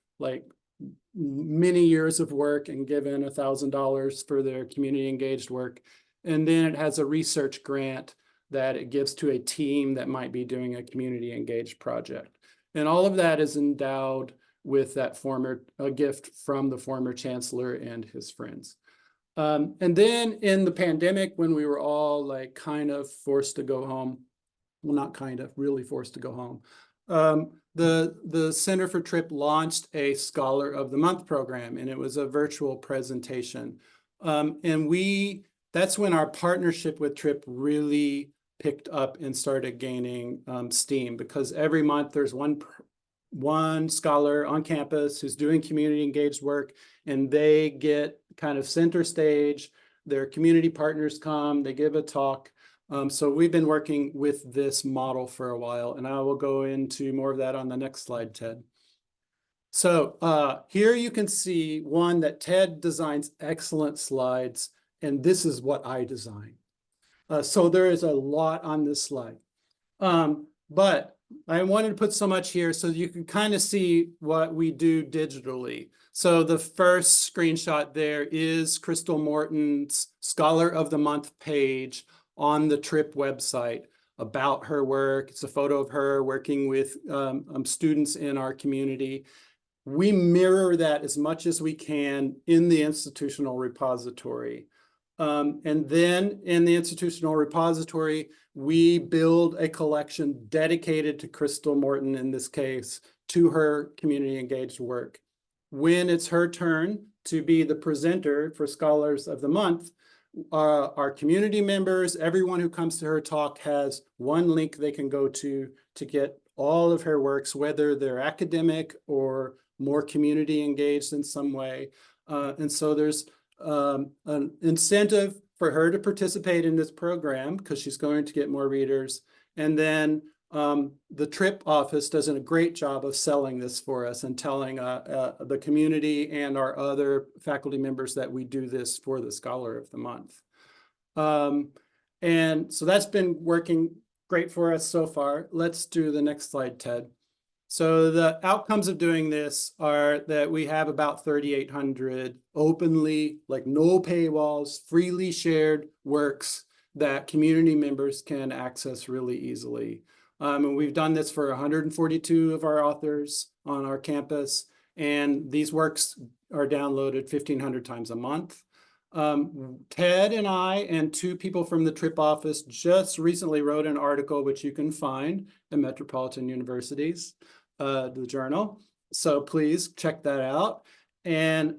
many years of work and given $1,000 for their community engaged work. And then it has a research grant that it gives to a team that might be doing a community engaged project. And all of that is endowed with that gift from the former chancellor and his friends. And then in the pandemic, when we were all kind of forced to go home, well, not kind of, really forced to go home, the Center for TRIP launched a Scholar of the Month program, and it was a virtual presentation. And that's when our partnership with TRIP really picked up and started gaining steam, because every month there's one scholar on campus who's doing community engaged work, and they get kind of center stage. Their community partners come, they give a talk. So we've been working with this model for a while, and I will go into more of that on the next slide, Ted. So here you can see one that Ted designs excellent slides, and this is what I design. So there is a lot on this slide. But I wanted to put so much here so you can kind of see what we do digitally. So the first screenshot there is Crystal Morton's Scholar of the Month page on the TRIP website about her work. It's a photo of her working with students in our community. We mirror that as much as we can in the institutional repository. And then in the institutional repository, we build a collection dedicated to Crystal Morton, in this case, to her community engaged work. When it's her turn to be the presenter for Scholars of the Month, our community members, everyone who comes to her talk has one link they can go to get all of her works, whether they're academic or more community engaged in some way. And so there's an incentive for her to participate in this program because she's going to get more readers. And then the TRIP office does a great job of selling this for us and telling the community and our other faculty members that we do this for the Scholar of the Month. And so that's been working great for us so far. Let's do the next slide, Ted. So the outcomes of doing this are that we have about 3,800 openly, no paywalls, freely shared works that community members can access really easily. And we've done this for 142 of our authors on our campus, and these works are downloaded 1,500 times a month. Ted and I and two people from the TRIP office just recently wrote an article, which you can find at Metropolitan University's the journal. So please check that out. And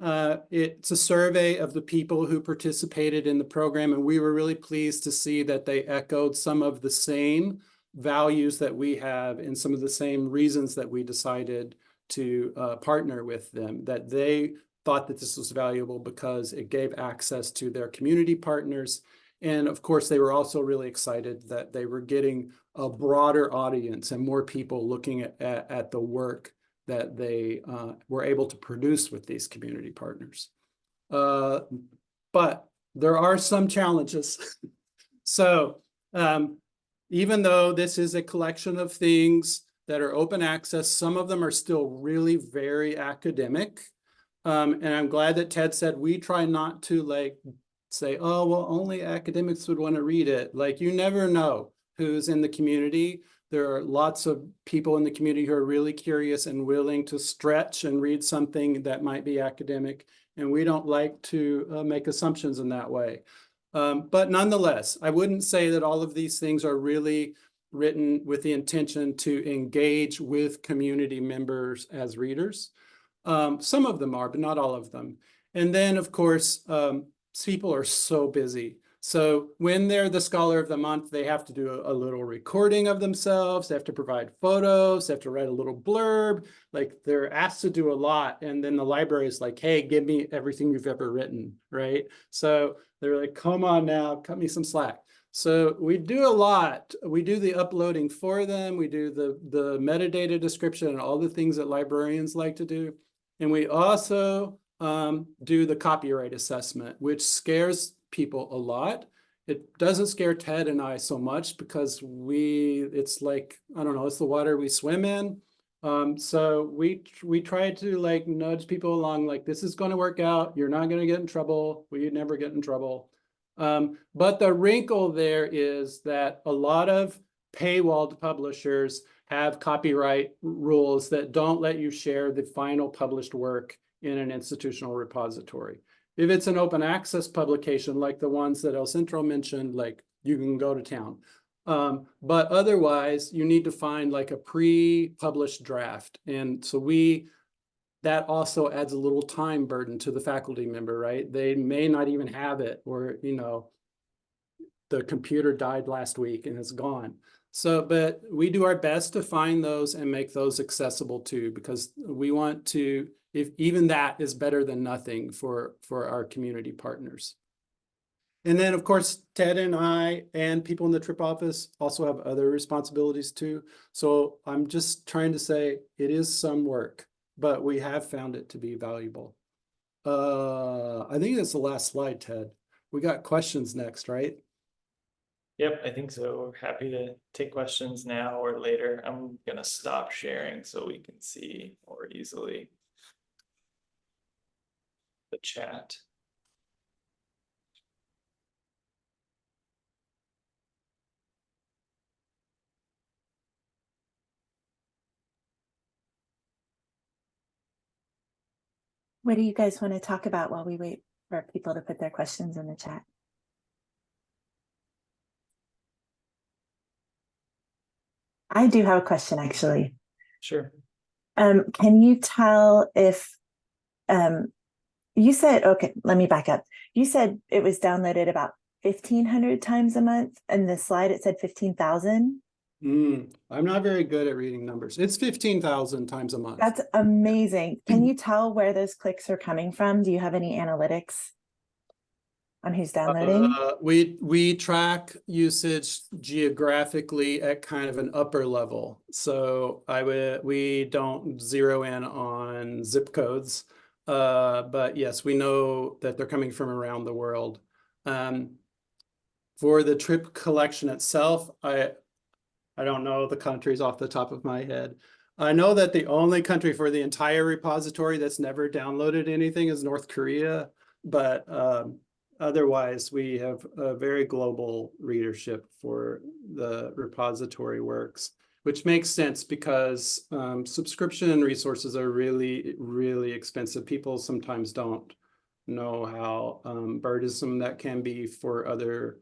it's a survey of the people who participated in the program, and we were really pleased to see that they echoed some of the same values that we have and some of the same reasons that we decided to partner with them, that they thought that this was valuable because it gave access to their community partners. And of course, they were also really excited that they were getting a broader audience and more people looking at the work that they were able to produce with these community partners. But there are some challenges. So even though this is a collection of things that are open access, some of them are still really very academic. And I'm glad that Ted said we try not to say, oh, well, only academics would want to read it. Like, you never know who's in the community. There are lots of people in the community who are really curious and willing to stretch and read something that might be academic. And we don't like to make assumptions in that way. But nonetheless, I wouldn't say that all of these things are really written with the intention to engage with community members as readers. Some of them are, but not all of them. And then, of course, people are so busy. So when they're the Scholar of the Month, they have to do a little recording of themselves. They have to provide photos. They have to write a little blurb. Like, they're asked to do a lot. And then the library is like, hey, give me everything you've ever written, right? So they're like, come on now, cut me some slack. So we do a lot. We do the uploading for them. We do the metadata description and all the things that librarians like to do. And we also do the copyright assessment, which scares people a lot. It doesn't scare Ted and I so much because it's like, I don't know, it's the water we swim in. So we try to like nudge people along, like, this is going to work out. You're not going to get in trouble. We never get in trouble. But the wrinkle there is that a lot of paywalled publishers have copyright rules that don't let you share the final published work in an institutional repository. If it's an open access publication, like the ones that El Centro mentioned, like, you can go to town. But otherwise, you need to find like a pre-published draft. And so that also adds a little time burden to the faculty member, right? They may not even have it, or, you know, the computer died last week and it's gone. So, but we do our best to find those and make those accessible too, because we want to, if even that is better than nothing for our community partners. And then, of course, Ted and I and people in the TRIP office also have other responsibilities too. So I'm just trying to say it is some work, but we have found it to be valuable. I think that's the last slide, Ted. We got questions next, right? Yep, I think so. We're happy to take questions now or later. I'm gonna stop sharing so we can see more easily the chat. What do you guys want to talk about while we wait for people to put their questions in the chat? I do have a question, actually. Sure. Can you tell if you said, okay, let me back up. You said it was downloaded about 1,500 times a month, and the slide it said 15,000. I'm not very good at reading numbers. It's 15,000 times a month. That's amazing. Can you tell where those clicks are coming from? Do you have any analytics on who's downloading? We track usage geographically at kind of an upper level. So we don't zero in on zip codes, but yes, we know that they're coming from around the world. For the TRIP collection itself, I don't know the countries off the top of my head. I know that the only country for the entire repository that's never downloaded anything is North Korea, but otherwise we have a very global readership for the repository works, which makes sense because subscription resources are really, really expensive. People sometimes don't know how burdensome that can be for other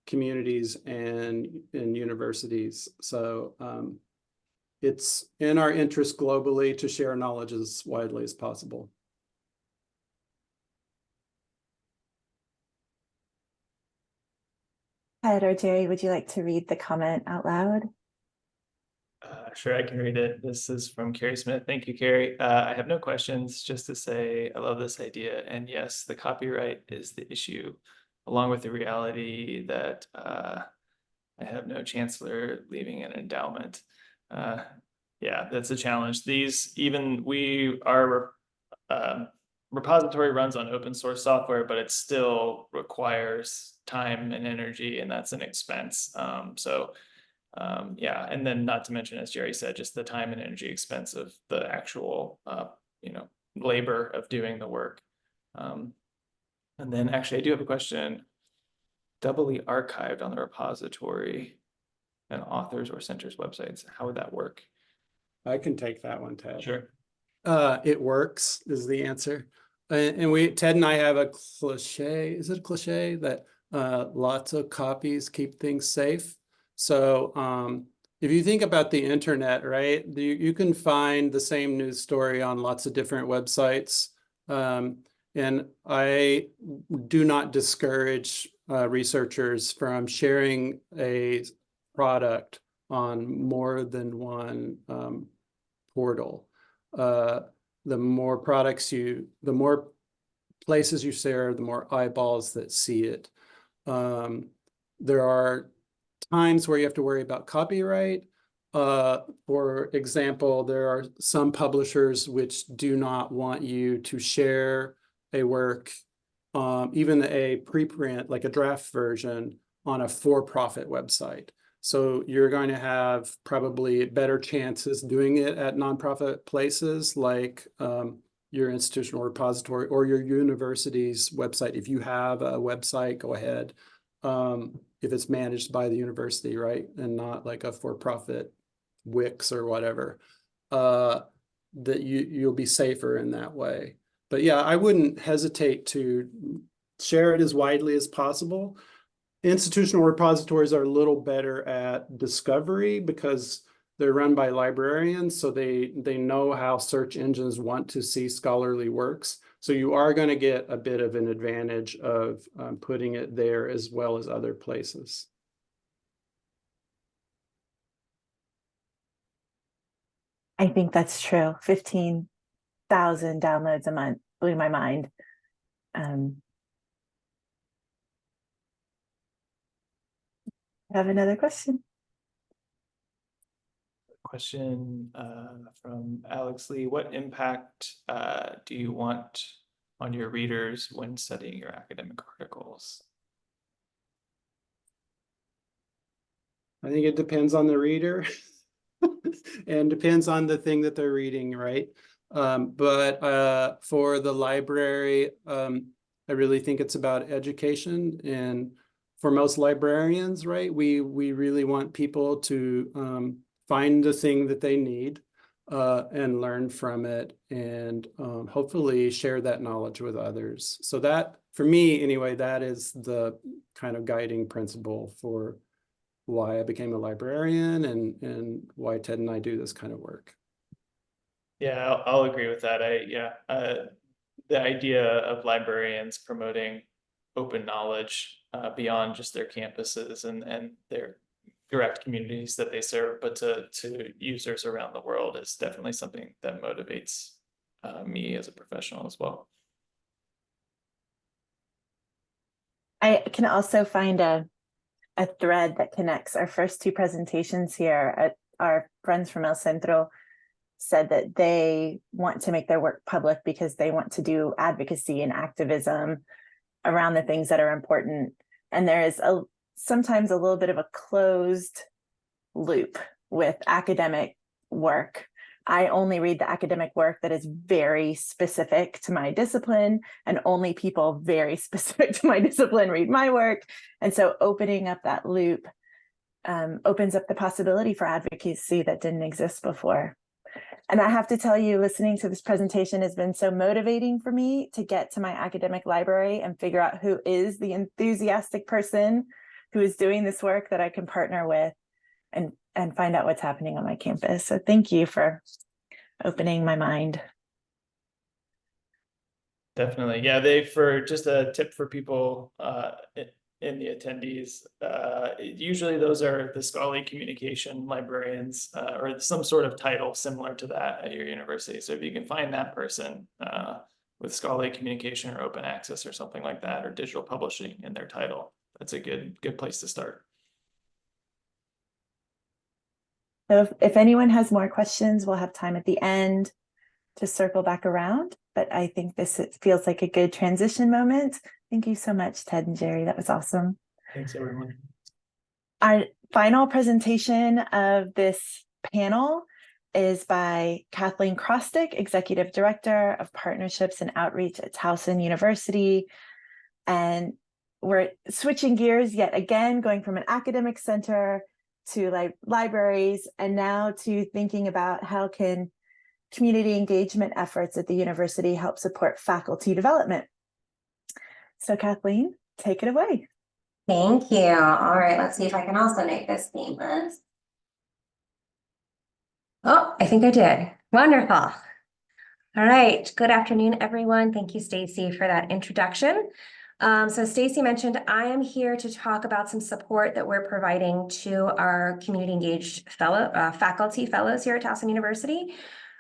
communities and universities. So it's in our interest globally to share knowledge as widely as possible. Ted or Jerry, would you like to read the comment out loud? Sure, I can read it. This is from Carrie Smith. Thank you, Carrie. I have no questions, just to say I love this idea. And yes, the copyright is the issue, along with the reality that I have no chancellor leaving an endowment. Yeah, that's a challenge. Our repository runs on open source software, but it still requires time and energy, and that's an expense. Yeah, and then not to mention, as Jerry said, just the time and energy expense of the actual, labor of doing the work. And then actually, I do have a question. Doubly archived on the repository and authors or centers websites. How would that work? I can take that one, Ted. Sure. It works is the answer. And Ted and I have a cliche. Is it a cliche that lots of copies keep things safe? So if you think about the internet, right, you can find the same news story on lots of different websites. And I do not discourage researchers from sharing a product on more than one portal. The more the more places you share, the more eyeballs that see it. There are times where you have to worry about copyright. For example, there are some publishers which do not want you to share a work, even a preprint, like a draft version, on a for-profit website. So you're going to have probably better chances doing it at nonprofit places like your institutional repository or your university's website. If you have a website, go ahead. If it's managed by the university, right? And not like a for-profit Wix or whatever, that you'll be safer in that way. But yeah, I wouldn't hesitate to share it as widely as possible. Institutional repositories are a little better at discovery because they're run by librarians, so they know how search engines want to see scholarly works. So you are going to get a bit of an advantage of putting it there as well as other places. I think that's true. 15,000 downloads a month blew my mind. I have another question. Question from Alex Lee. What impact do you want on your readers when studying your academic articles? I think it depends on the reader and depends on the thing that they're reading, right? But for the library, I really think it's about education. And for most librarians, right, we really want people to find the thing that they need and learn from it, and hopefully share that knowledge with others. So that, for me anyway, that is the kind of guiding principle for why I became a librarian and why Ted and I do this kind of work. Yeah, I'll agree with that. The idea of librarians promoting open knowledge beyond just their campuses and their direct communities that they serve, but to users around the world is definitely something that motivates me as a professional as well. I can also find a thread that connects our first two presentations here. Our friends from El Centro said that they want to make their work public because they want to do advocacy and activism around the things that are important. And there is sometimes a little bit of a closed loop with academic work. I only read the academic work that is very specific to my discipline, and only people very specific to my discipline read my work. And so opening up that loop opens up the possibility for advocacy that didn't exist before. And I have to tell you, listening to this presentation has been so motivating for me to get to my academic library and figure out who is the enthusiastic person who is doing this work that I can partner with and find out what's happening on my campus. So thank you for opening my mind. Definitely. Yeah, for just a tip for people in the attendees, usually those are the scholarly communication librarians or some sort of title similar to that at your university. So if you can find that person with scholarly communication or open access or something like that, or digital publishing in their title, that's a good place to start. So if anyone has more questions, we'll have time at the end to circle back around. But I think it feels like a good transition moment. Thank you so much, Ted and Jerry. That was awesome. Thanks, everyone. Our final presentation of this panel is by Kathleen Krostick, Executive Director of Partnerships and Outreach at Towson University. And we're switching gears yet again, going from an academic center to libraries, and now to thinking about how can community engagement efforts at the university help support faculty development. So Kathleen, take it away. Thank you. All right, let's see if I can also make this seamless. Oh, I think I did. Wonderful. All right, good afternoon, everyone. Thank you, Stacey, for that introduction. So Stacey mentioned I am here to talk about some support that we're providing to our community engaged faculty fellows here at Towson University.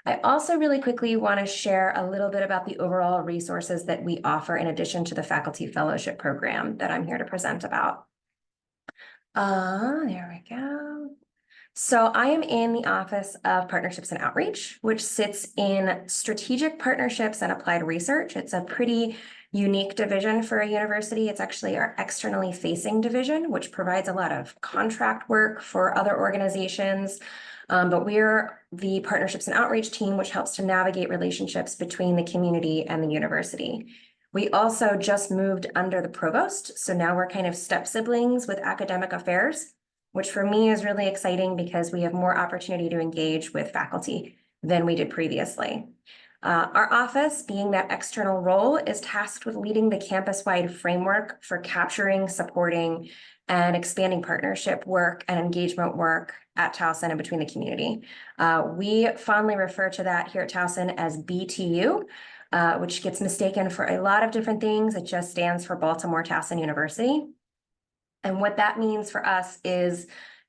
I also really quickly want to share a little bit about the overall resources that we offer in addition to the faculty fellowship program that I'm here to present about. There we go. So I am in the Office of Partnerships and Outreach, which sits in strategic partnerships and applied research. It's a pretty unique division for a university. It's actually our externally facing division, which provides a lot of contract work for other organizations. But we're the Partnerships and Outreach team, which helps to navigate relationships between the community and the university. We also just moved under the provost. So now we're kind of step siblings with academic affairs, which for me is really exciting because we have more opportunity to engage with faculty than we did previously. Our office, being that external role, is tasked with leading the campus-wide framework for capturing, supporting, and expanding partnership work and engagement work at Towson and between the community. We fondly refer to that here at Towson as BTU, which gets mistaken for a lot of different things. It just stands for Baltimore Towson University. And what that means for us is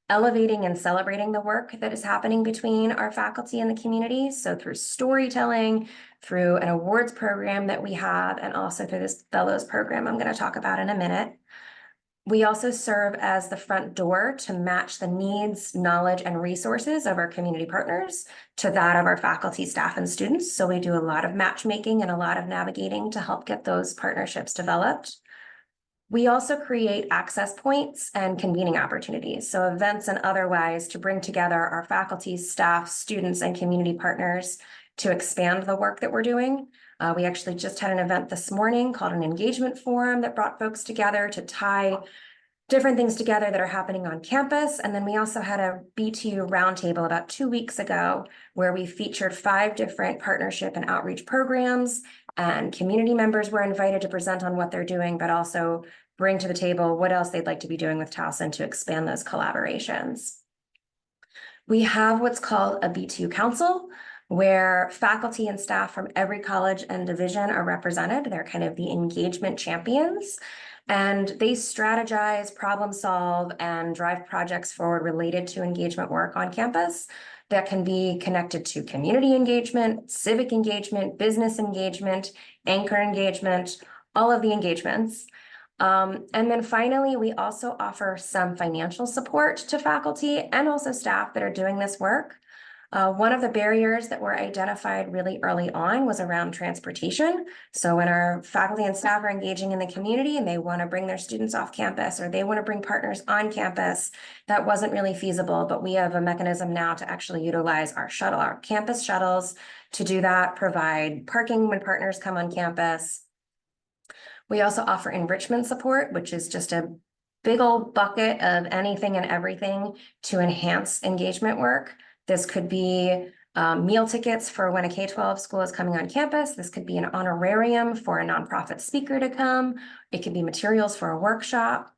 elevating and celebrating the work that is happening between our faculty and the community. So through storytelling, through an awards program that we have, and also through this fellows program I'm going to talk about in a minute. We also serve as the front door to match the needs, knowledge, and resources of our community partners to that of our faculty, staff, and students. So we do a lot of matchmaking and a lot of navigating to help get those partnerships developed. We also create access points and convening opportunities, so events and otherwise, to bring together our faculty, staff, students, and community partners to expand the work that we're doing. We actually just had an event this morning called an engagement forum that brought folks together to tie different things together that are happening on campus. And then we also had a BTU roundtable about 2 weeks ago where we featured 5 different partnership and outreach programs, and community members were invited to present on what they're doing, but also bring to the table what else they'd like to be doing with Towson to expand those collaborations. We have what's called a BTU council, where faculty and staff from every college and division are represented. They're kind of the engagement champions, and they strategize, problem solve, and drive projects forward related to engagement work on campus that can be connected to community engagement, civic engagement, business engagement, anchor engagement, all of the engagements. And then finally, we also offer some financial support to faculty and also staff that are doing this work. One of the barriers that were identified really early on was around transportation. So when our faculty and staff are engaging in the community and they want to bring their students off campus, or they want to bring partners on campus, that wasn't really feasible. But we have a mechanism now to actually utilize our campus shuttles to do that, provide parking when partners come on campus. We also offer enrichment support, which is just a big old bucket of anything and everything to enhance engagement work. This could be meal tickets for when a K-12 school is coming on campus. This could be an honorarium for a nonprofit speaker to come. It could be materials for a workshop.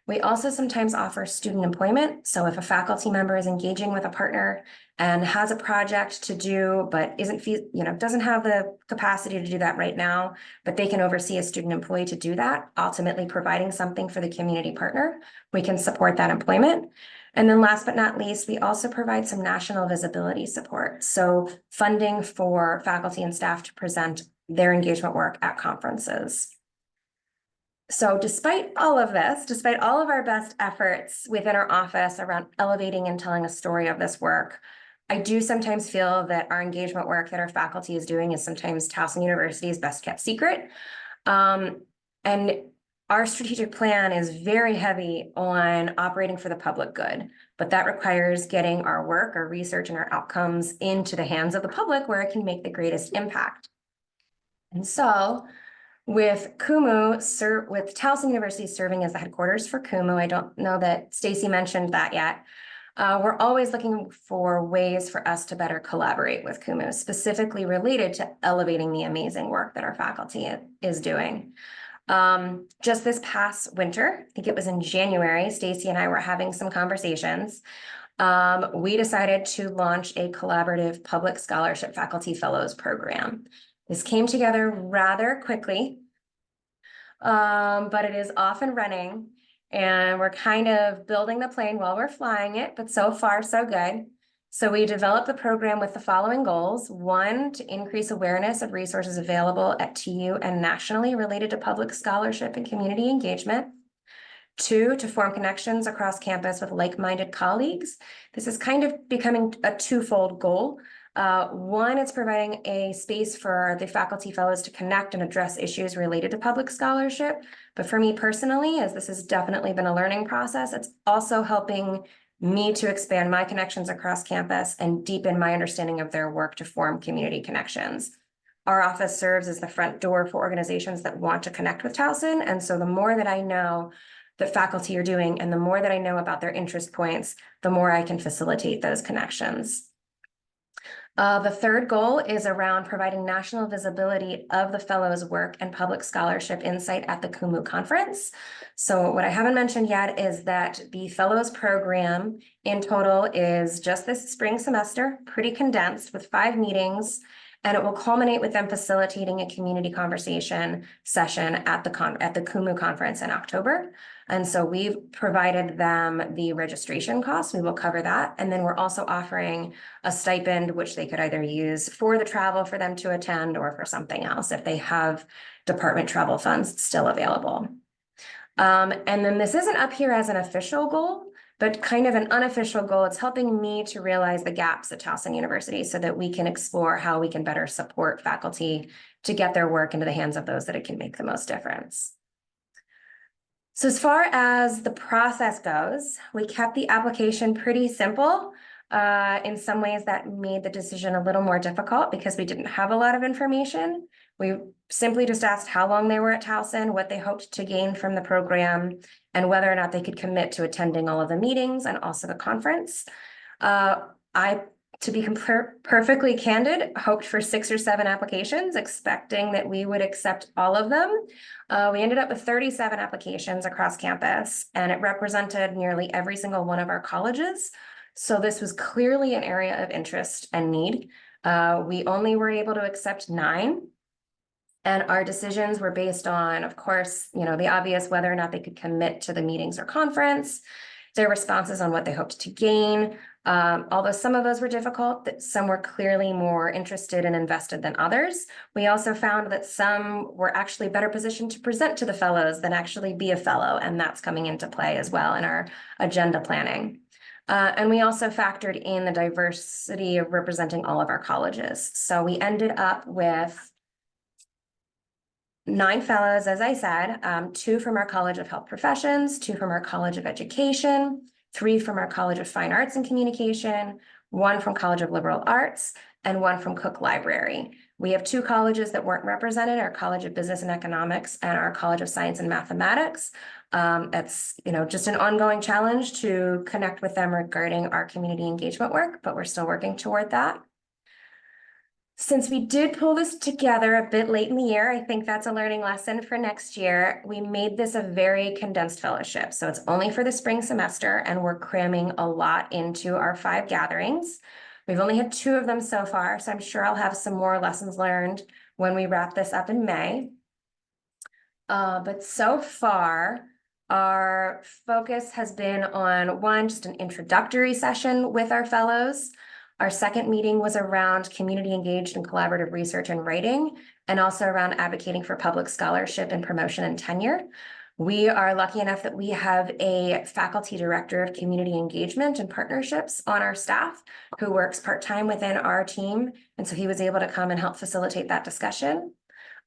We also sometimes offer student employment. So if a faculty member is engaging with a partner and has a project to do, but doesn't have the capacity to do that right now, but they can oversee a student employee to do that, ultimately providing something for the community partner, we can support that employment. And then last but not least, we also provide some national visibility support. So funding for faculty and staff to present their engagement work at conferences. So despite all of this, despite all of our best efforts within our office around elevating and telling a story of this work, I do sometimes feel that our engagement work that our faculty is doing is sometimes Towson University's best kept secret. And our strategic plan is very heavy on operating for the public good, but that requires getting our work, our research, and our outcomes into the hands of the public where it can make the greatest impact. And so With CUMU, with Towson University serving as the headquarters for CUMU, I don't know that Stacey mentioned that yet. We're always looking for ways for us to better collaborate with CUMU, specifically related to elevating the amazing work that our faculty is doing. Just this past winter, I think it was in January, Stacey and I were having some conversations. We decided to launch a collaborative public scholarship faculty fellows program. This came together rather quickly, but it is off and running, and we're kind of building the plane while we're flying it, but so far so good. So we developed the program with the following goals. 1, to increase awareness of resources available at TU and nationally related to public scholarship and community engagement. 2, to form connections across campus with like-minded colleagues. This is kind of becoming a twofold goal. 1, it's providing a space for the faculty fellows to connect and address issues related to public scholarship. But for me personally, as this has definitely been a learning process, it's also helping me to expand my connections across campus and deepen my understanding of their work to form community connections. Our office serves as the front door for organizations that want to connect with Towson. And so the more that I know that faculty are doing and the more that I know about their interest points, the more I can facilitate those connections. The third goal is around providing national visibility of the fellows' work and public scholarship insight at the CUMU conference. So what I haven't mentioned yet is that the fellows program in total is just this spring semester, pretty condensed with 5 meetings, and it will culminate with them facilitating a community conversation session at the CUMU conference in October. And so we've provided them the registration costs. We will cover that. And then we're also offering a stipend, which they could either use for the travel for them to attend or for something else if they have department travel funds still available. And then this isn't up here as an official goal, but kind of an unofficial goal. It's helping me to realize the gaps at Towson University so that we can explore how we can better support faculty to get their work into the hands of those that it can make the most difference. So as far as the process goes, we kept the application pretty simple. In some ways that made the decision a little more difficult because we didn't have a lot of information. We simply just asked how long they were at Towson, what they hoped to gain from the program, and whether or not they could commit to attending all of the meetings and also the conference. To be perfectly candid, hoped for 6 or 7 applications, expecting that we would accept all of them. We ended up with 37 applications across campus, and it represented nearly every single one of our colleges. So this was clearly an area of interest and need. We only were able to accept 9. And our decisions were based on, of course, the obvious, whether or not they could commit to the meetings or conference, their responses on what they hoped to gain. Although some of those were difficult, that some were clearly more interested and invested than others. We also found that some were actually better positioned to present to the fellows than actually be a fellow. And that's coming into play as well in our agenda planning. And we also factored in the diversity of representing all of our colleges. So we ended up with 9 fellows, as I said, 2 from our College of Health Professions, 2 from our College of Education, 3 from our College of Fine Arts and Communication, 1 from College of Liberal Arts, and 1 from Cook Library. We have 2 colleges that weren't represented, our College of Business and Economics and our College of Science and Mathematics. It's just an ongoing challenge to connect with them regarding our community engagement work, but we're still working toward that. Since we did pull this together a bit late in the year, I think that's a learning lesson for next year. We made this a very condensed fellowship. So it's only for the spring semester, and we're cramming a lot into our 5 gatherings. We've only had 2 of them so far, so I'm sure I'll have some more lessons learned when we wrap this up in May. But so far, our focus has been on 1, just an introductory session with our fellows. Our second meeting was around community engaged and collaborative research and writing, and also around advocating for public scholarship and promotion and tenure. We are lucky enough that we have a faculty director of community engagement and partnerships on our staff who works part-time within our team. And so he was able to come and help facilitate that discussion.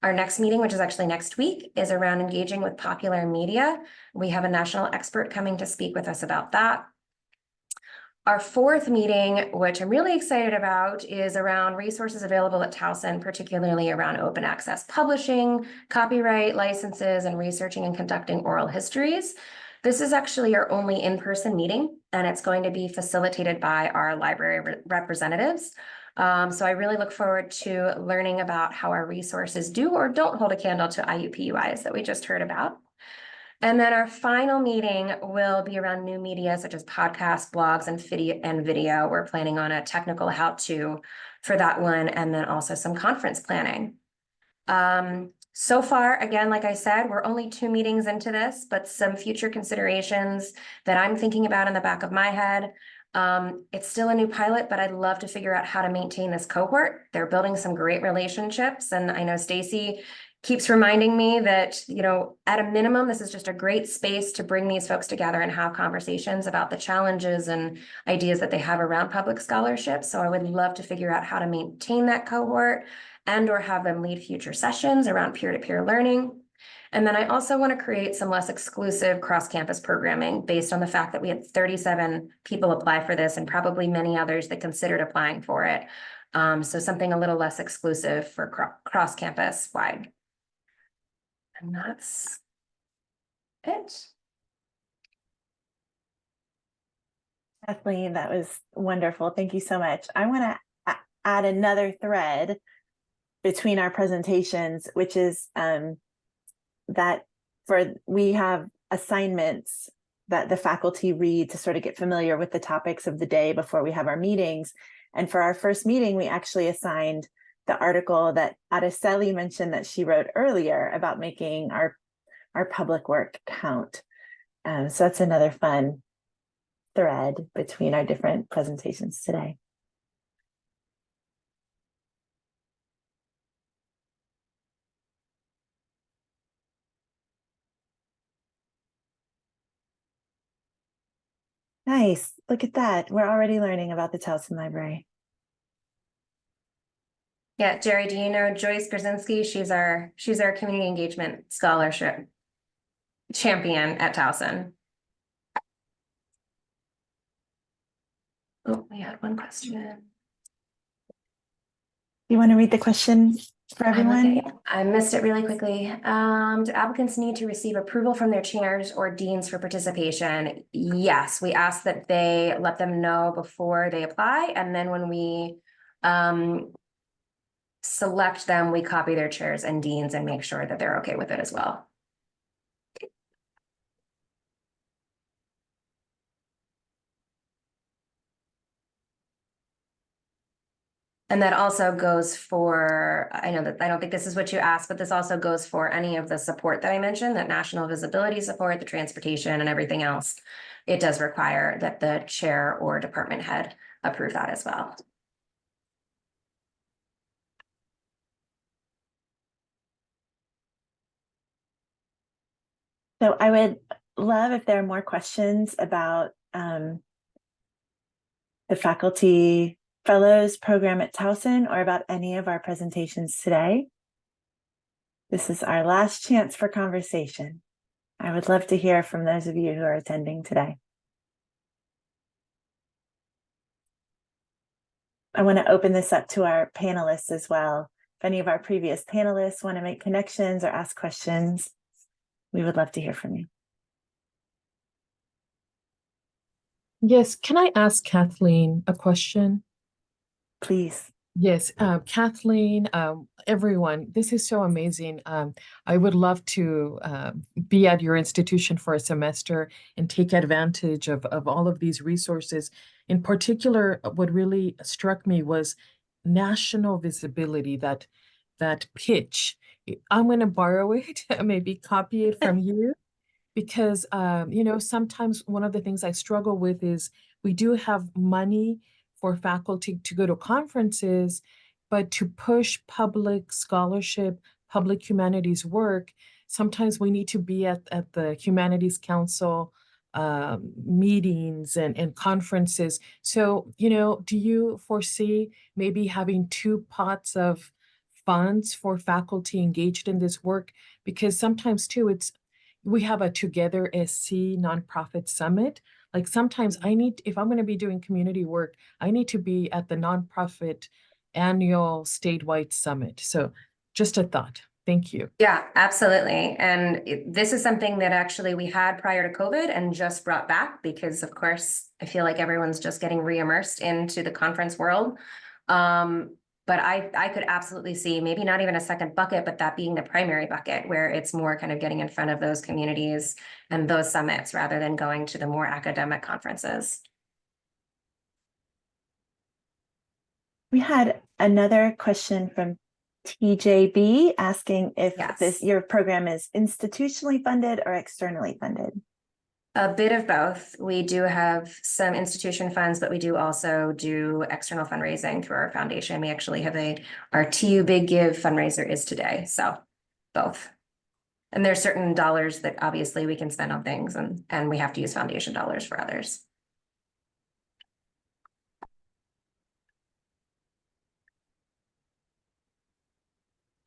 Our next meeting, which is actually next week, is around engaging with popular media. We have a national expert coming to speak with us about that. Our fourth meeting, which I'm really excited about, is around resources available at Towson, particularly around open access publishing, copyright licenses, and researching and conducting oral histories. This is actually our only in-person meeting, and it's going to be facilitated by our library representatives. So I really look forward to learning about how our resources do or don't hold a candle to IUPUIs that we just heard about. And then our final meeting will be around new media such as podcasts, blogs, and video. We're planning on a technical how-to for that one, and then also some conference planning. So far, again, like I said, we're only 2 meetings into this, but some future considerations that I'm thinking about in the back of my head. It's still a new pilot, but I'd love to figure out how to maintain this cohort. They're building some great relationships, and I know Stacey keeps reminding me that, you know, at a minimum, this is just a great space to bring these folks together and have conversations about the challenges and ideas that they have around public scholarship. So I would love to figure out how to maintain that cohort and or have them lead future sessions around peer-to-peer learning. And then I also want to create some less exclusive cross-campus programming based on the fact that we had 37 people apply for this and probably many others that considered applying for it. So something a little less exclusive for cross-campus wide. And that's it. Kathleen, that was wonderful. Thank you so much. I want to add another thread between our presentations, which is that we have assignments that the faculty read to sort of get familiar with the topics of the day before we have our meetings. And for our first meeting, we actually assigned the article that Araceli mentioned that she wrote earlier about making our public work count. So that's another fun thread between our different presentations today. Nice, look at that. We're already learning about the Towson Library. Yeah, Jerry, do you know Joyce Brzezinski? She's our community engagement scholarship champion at Towson. Oh, we had one question. You want to read the question for everyone? I missed it really quickly. Do applicants need to receive approval from their chairs or deans for participation? Yes, we ask that they let them know before they apply, and then when we select them, we copy their chairs and deans and make sure that they're okay with it as well. And that also goes for, I know that I don't think this is what you asked, but this also goes for any of the support that I mentioned, that national visibility support, the transportation and everything else. It does require that the chair or department head approve that as well. So I would love if there are more questions about the faculty fellows program at Towson or about any of our presentations today. This is our last chance for conversation. I would love to hear from those of you who are attending today. I want to open this up to our panelists as well. If any of our previous panelists want to make connections or ask questions, we would love to hear from you. Yes, can I ask Kathleen a question? Please. Yes, Kathleen, everyone, this is so amazing. I would love to be at your institution for a semester and take advantage of all of these resources. In particular, what really struck me was national visibility, that pitch. I'm going to borrow it, maybe copy it from you, because you know, sometimes one of the things I struggle with is we do have money for faculty to go to conferences, but to push public scholarship, public humanities work, sometimes we need to be at the Humanities Council meetings and conferences. So, you know, do you foresee maybe having 2 pots of funds for faculty engaged in this work? Because sometimes too, we have a Together SC nonprofit summit Like sometimes if I'm going to be doing community work, I need to be at the nonprofit annual statewide summit. So just a thought. Thank you. Yeah, absolutely. And this is something that actually we had prior to COVID and just brought back because, of course, I feel like everyone's just getting re-immersed into the conference world. But I could absolutely see maybe not even a second bucket, but that being the primary bucket where it's more kind of getting in front of those communities and those summits rather than going to the more academic conferences. We had another question from TJB asking if your program is institutionally funded or externally funded. A bit of both. We do have some institution funds, but we do also do external fundraising through our foundation. We actually have our TU Big Give fundraiser is today. So both. And there's certain dollars that obviously we can spend on things and we have to use foundation dollars for others.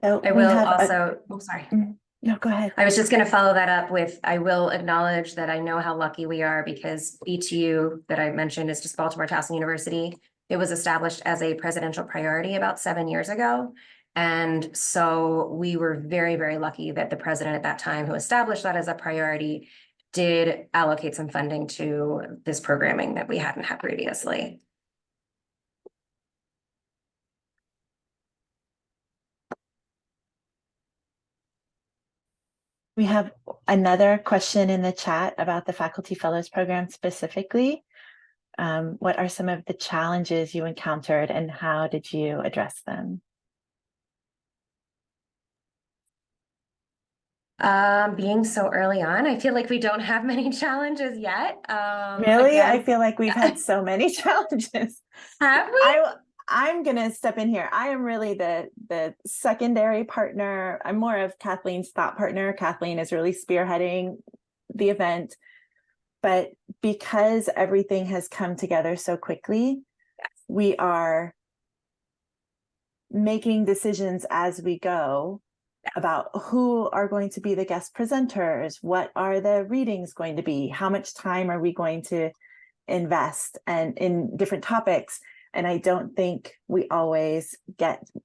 So I will also, I'm sorry. No, go ahead. I was just going to follow that up with, I will acknowledge that I know how lucky we are because BTU that I mentioned is just Baltimore Towson University. It was established as a presidential priority about 7 years ago. And so we were very, very lucky that the president at that time who established that as a priority did allocate some funding to this programming that we hadn't had previously. We have another question in the chat about the Faculty Fellows Program specifically. What are some of the challenges you encountered and how did you address them? Being so early on, I feel like we don't have many challenges yet. Really? Again, I feel like we've had so many challenges. Have we? I'm going to step in here. I am really the secondary partner. I'm more of Kathleen's thought partner. Kathleen is really spearheading the event. But because everything has come together so quickly, we are making decisions as we go about who are going to be the guest presenters, what are the readings going to be, how much time are we going to invest and in different topics. And I don't think we always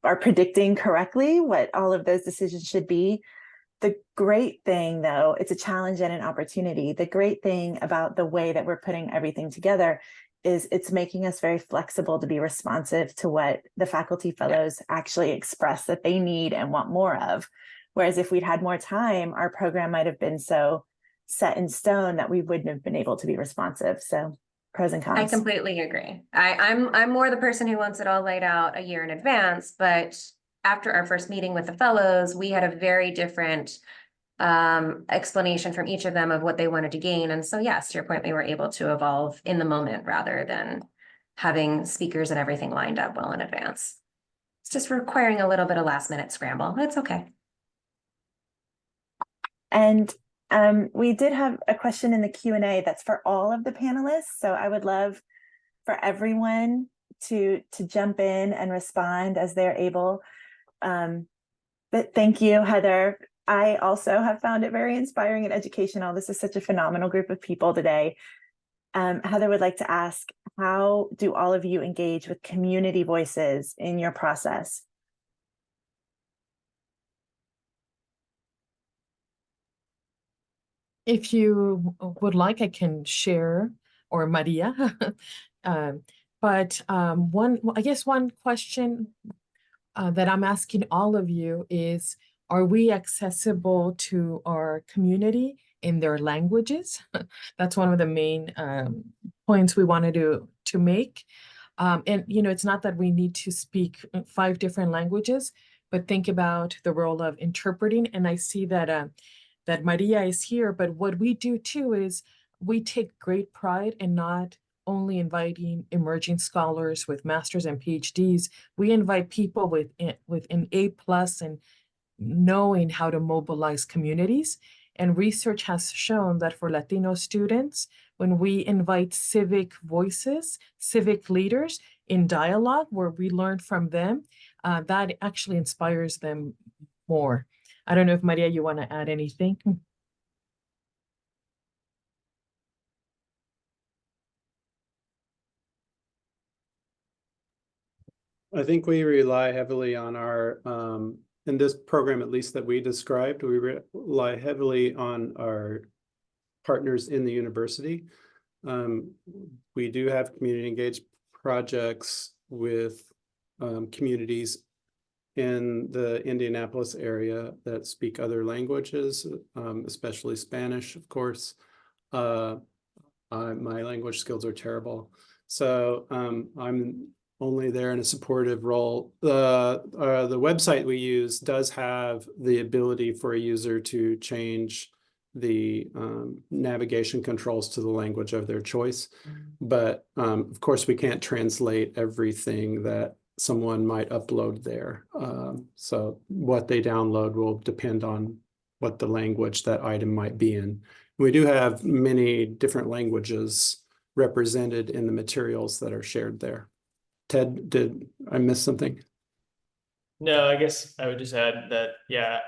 are predicting correctly what all of those decisions should be. The great thing, though, it's a challenge and an opportunity. The great thing about the way that we're putting everything together is it's making us very flexible to be responsive to what the faculty fellows actually express that they need and want more of. Whereas if we'd had more time, our program might have been so set in stone that we wouldn't have been able to be responsive. So pros and cons. I completely agree. I'm more the person who wants it all laid out a year in advance, but after our first meeting with the fellows, we had a very different explanation from each of them of what they wanted to gain. And so, yes, to your point, we were able to evolve in the moment rather than having speakers and everything lined up well in advance. It's just requiring a little bit of last minute scramble. It's okay. And we did have a question in the Q&A that's for all of the panelists. So I would love for everyone to jump in and respond as they're able. But thank you, Heather. I also have found it very inspiring and educational. This is such a phenomenal group of people today. Heather would like to ask, how do all of you engage with community voices in your process? If you would like, I can share, or Maria. But I guess one question that I'm asking all of you is, are we accessible to our community in their languages? That's one of the main points we wanted to make. And, you know, it's not that we need to speak 5 different languages, but think about the role of interpreting. And I see that that Maria is here, but what we do too is we take great pride in not only inviting emerging scholars with masters and PhDs, we invite people with an A+ and knowing how to mobilize communities. And research has shown that for Latino students, when we invite civic voices, civic leaders in dialogue where we learn from them, that actually inspires them more. I don't know if Maria, you want to add anything? I think we rely heavily on our, in this program, at least that we described, we rely heavily on our partners in the university. We do have community engaged projects with communities in the Indianapolis area that speak other languages, especially Spanish, of course. My language skills are terrible. So I'm only there in a supportive role. The website we use does have the ability for a user to change the navigation controls to the language of their choice. But of course, we can't translate everything that someone might upload there. So what they download will depend on what the language that item might be in. We do have many different languages represented in the materials that are shared there. Ted, did I miss something? No, I guess I would just add that, yeah,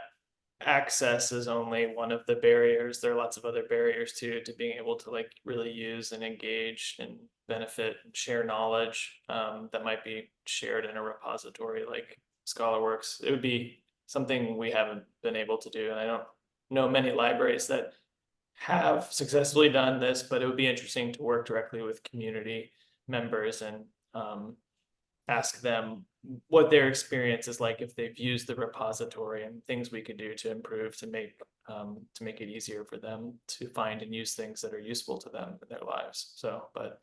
access is only one of the barriers. There are lots of other barriers too, to being able to like really use and engage and benefit and share knowledge that might be shared in a repository like ScholarWorks. It would be something we haven't been able to do. And I don't know many libraries that have successfully done this, but it would be interesting to work directly with community members and ask them what their experience is like if they've used the repository and things we could do to improve to make it easier for them to find and use things that are useful to them in their lives. So, but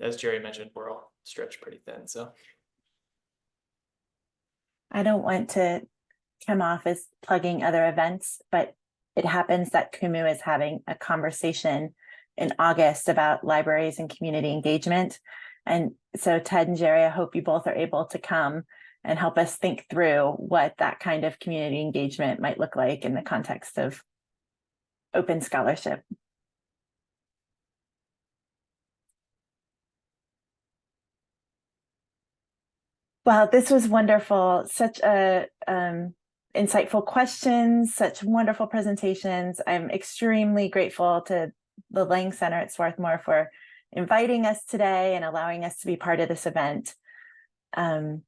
as Jerry mentioned, we're all stretched pretty thin. So I don't want to come off as plugging other events, but it happens that CUMU is having a conversation in August about libraries and community engagement. And so Ted and Jerry, I hope you both are able to come and help us think through what that kind of community engagement might look like in the context of open scholarship. Well, this was wonderful. Such a insightful questions, such wonderful presentations. I'm extremely grateful to the Lang Center at Swarthmore for inviting us today and allowing us to be part of this event. Nimesh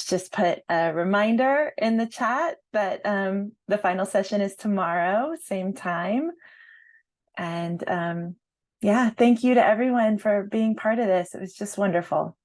just put a reminder in the chat that the final session is tomorrow, same time. And yeah, thank you to everyone for being part of this. It was just wonderful.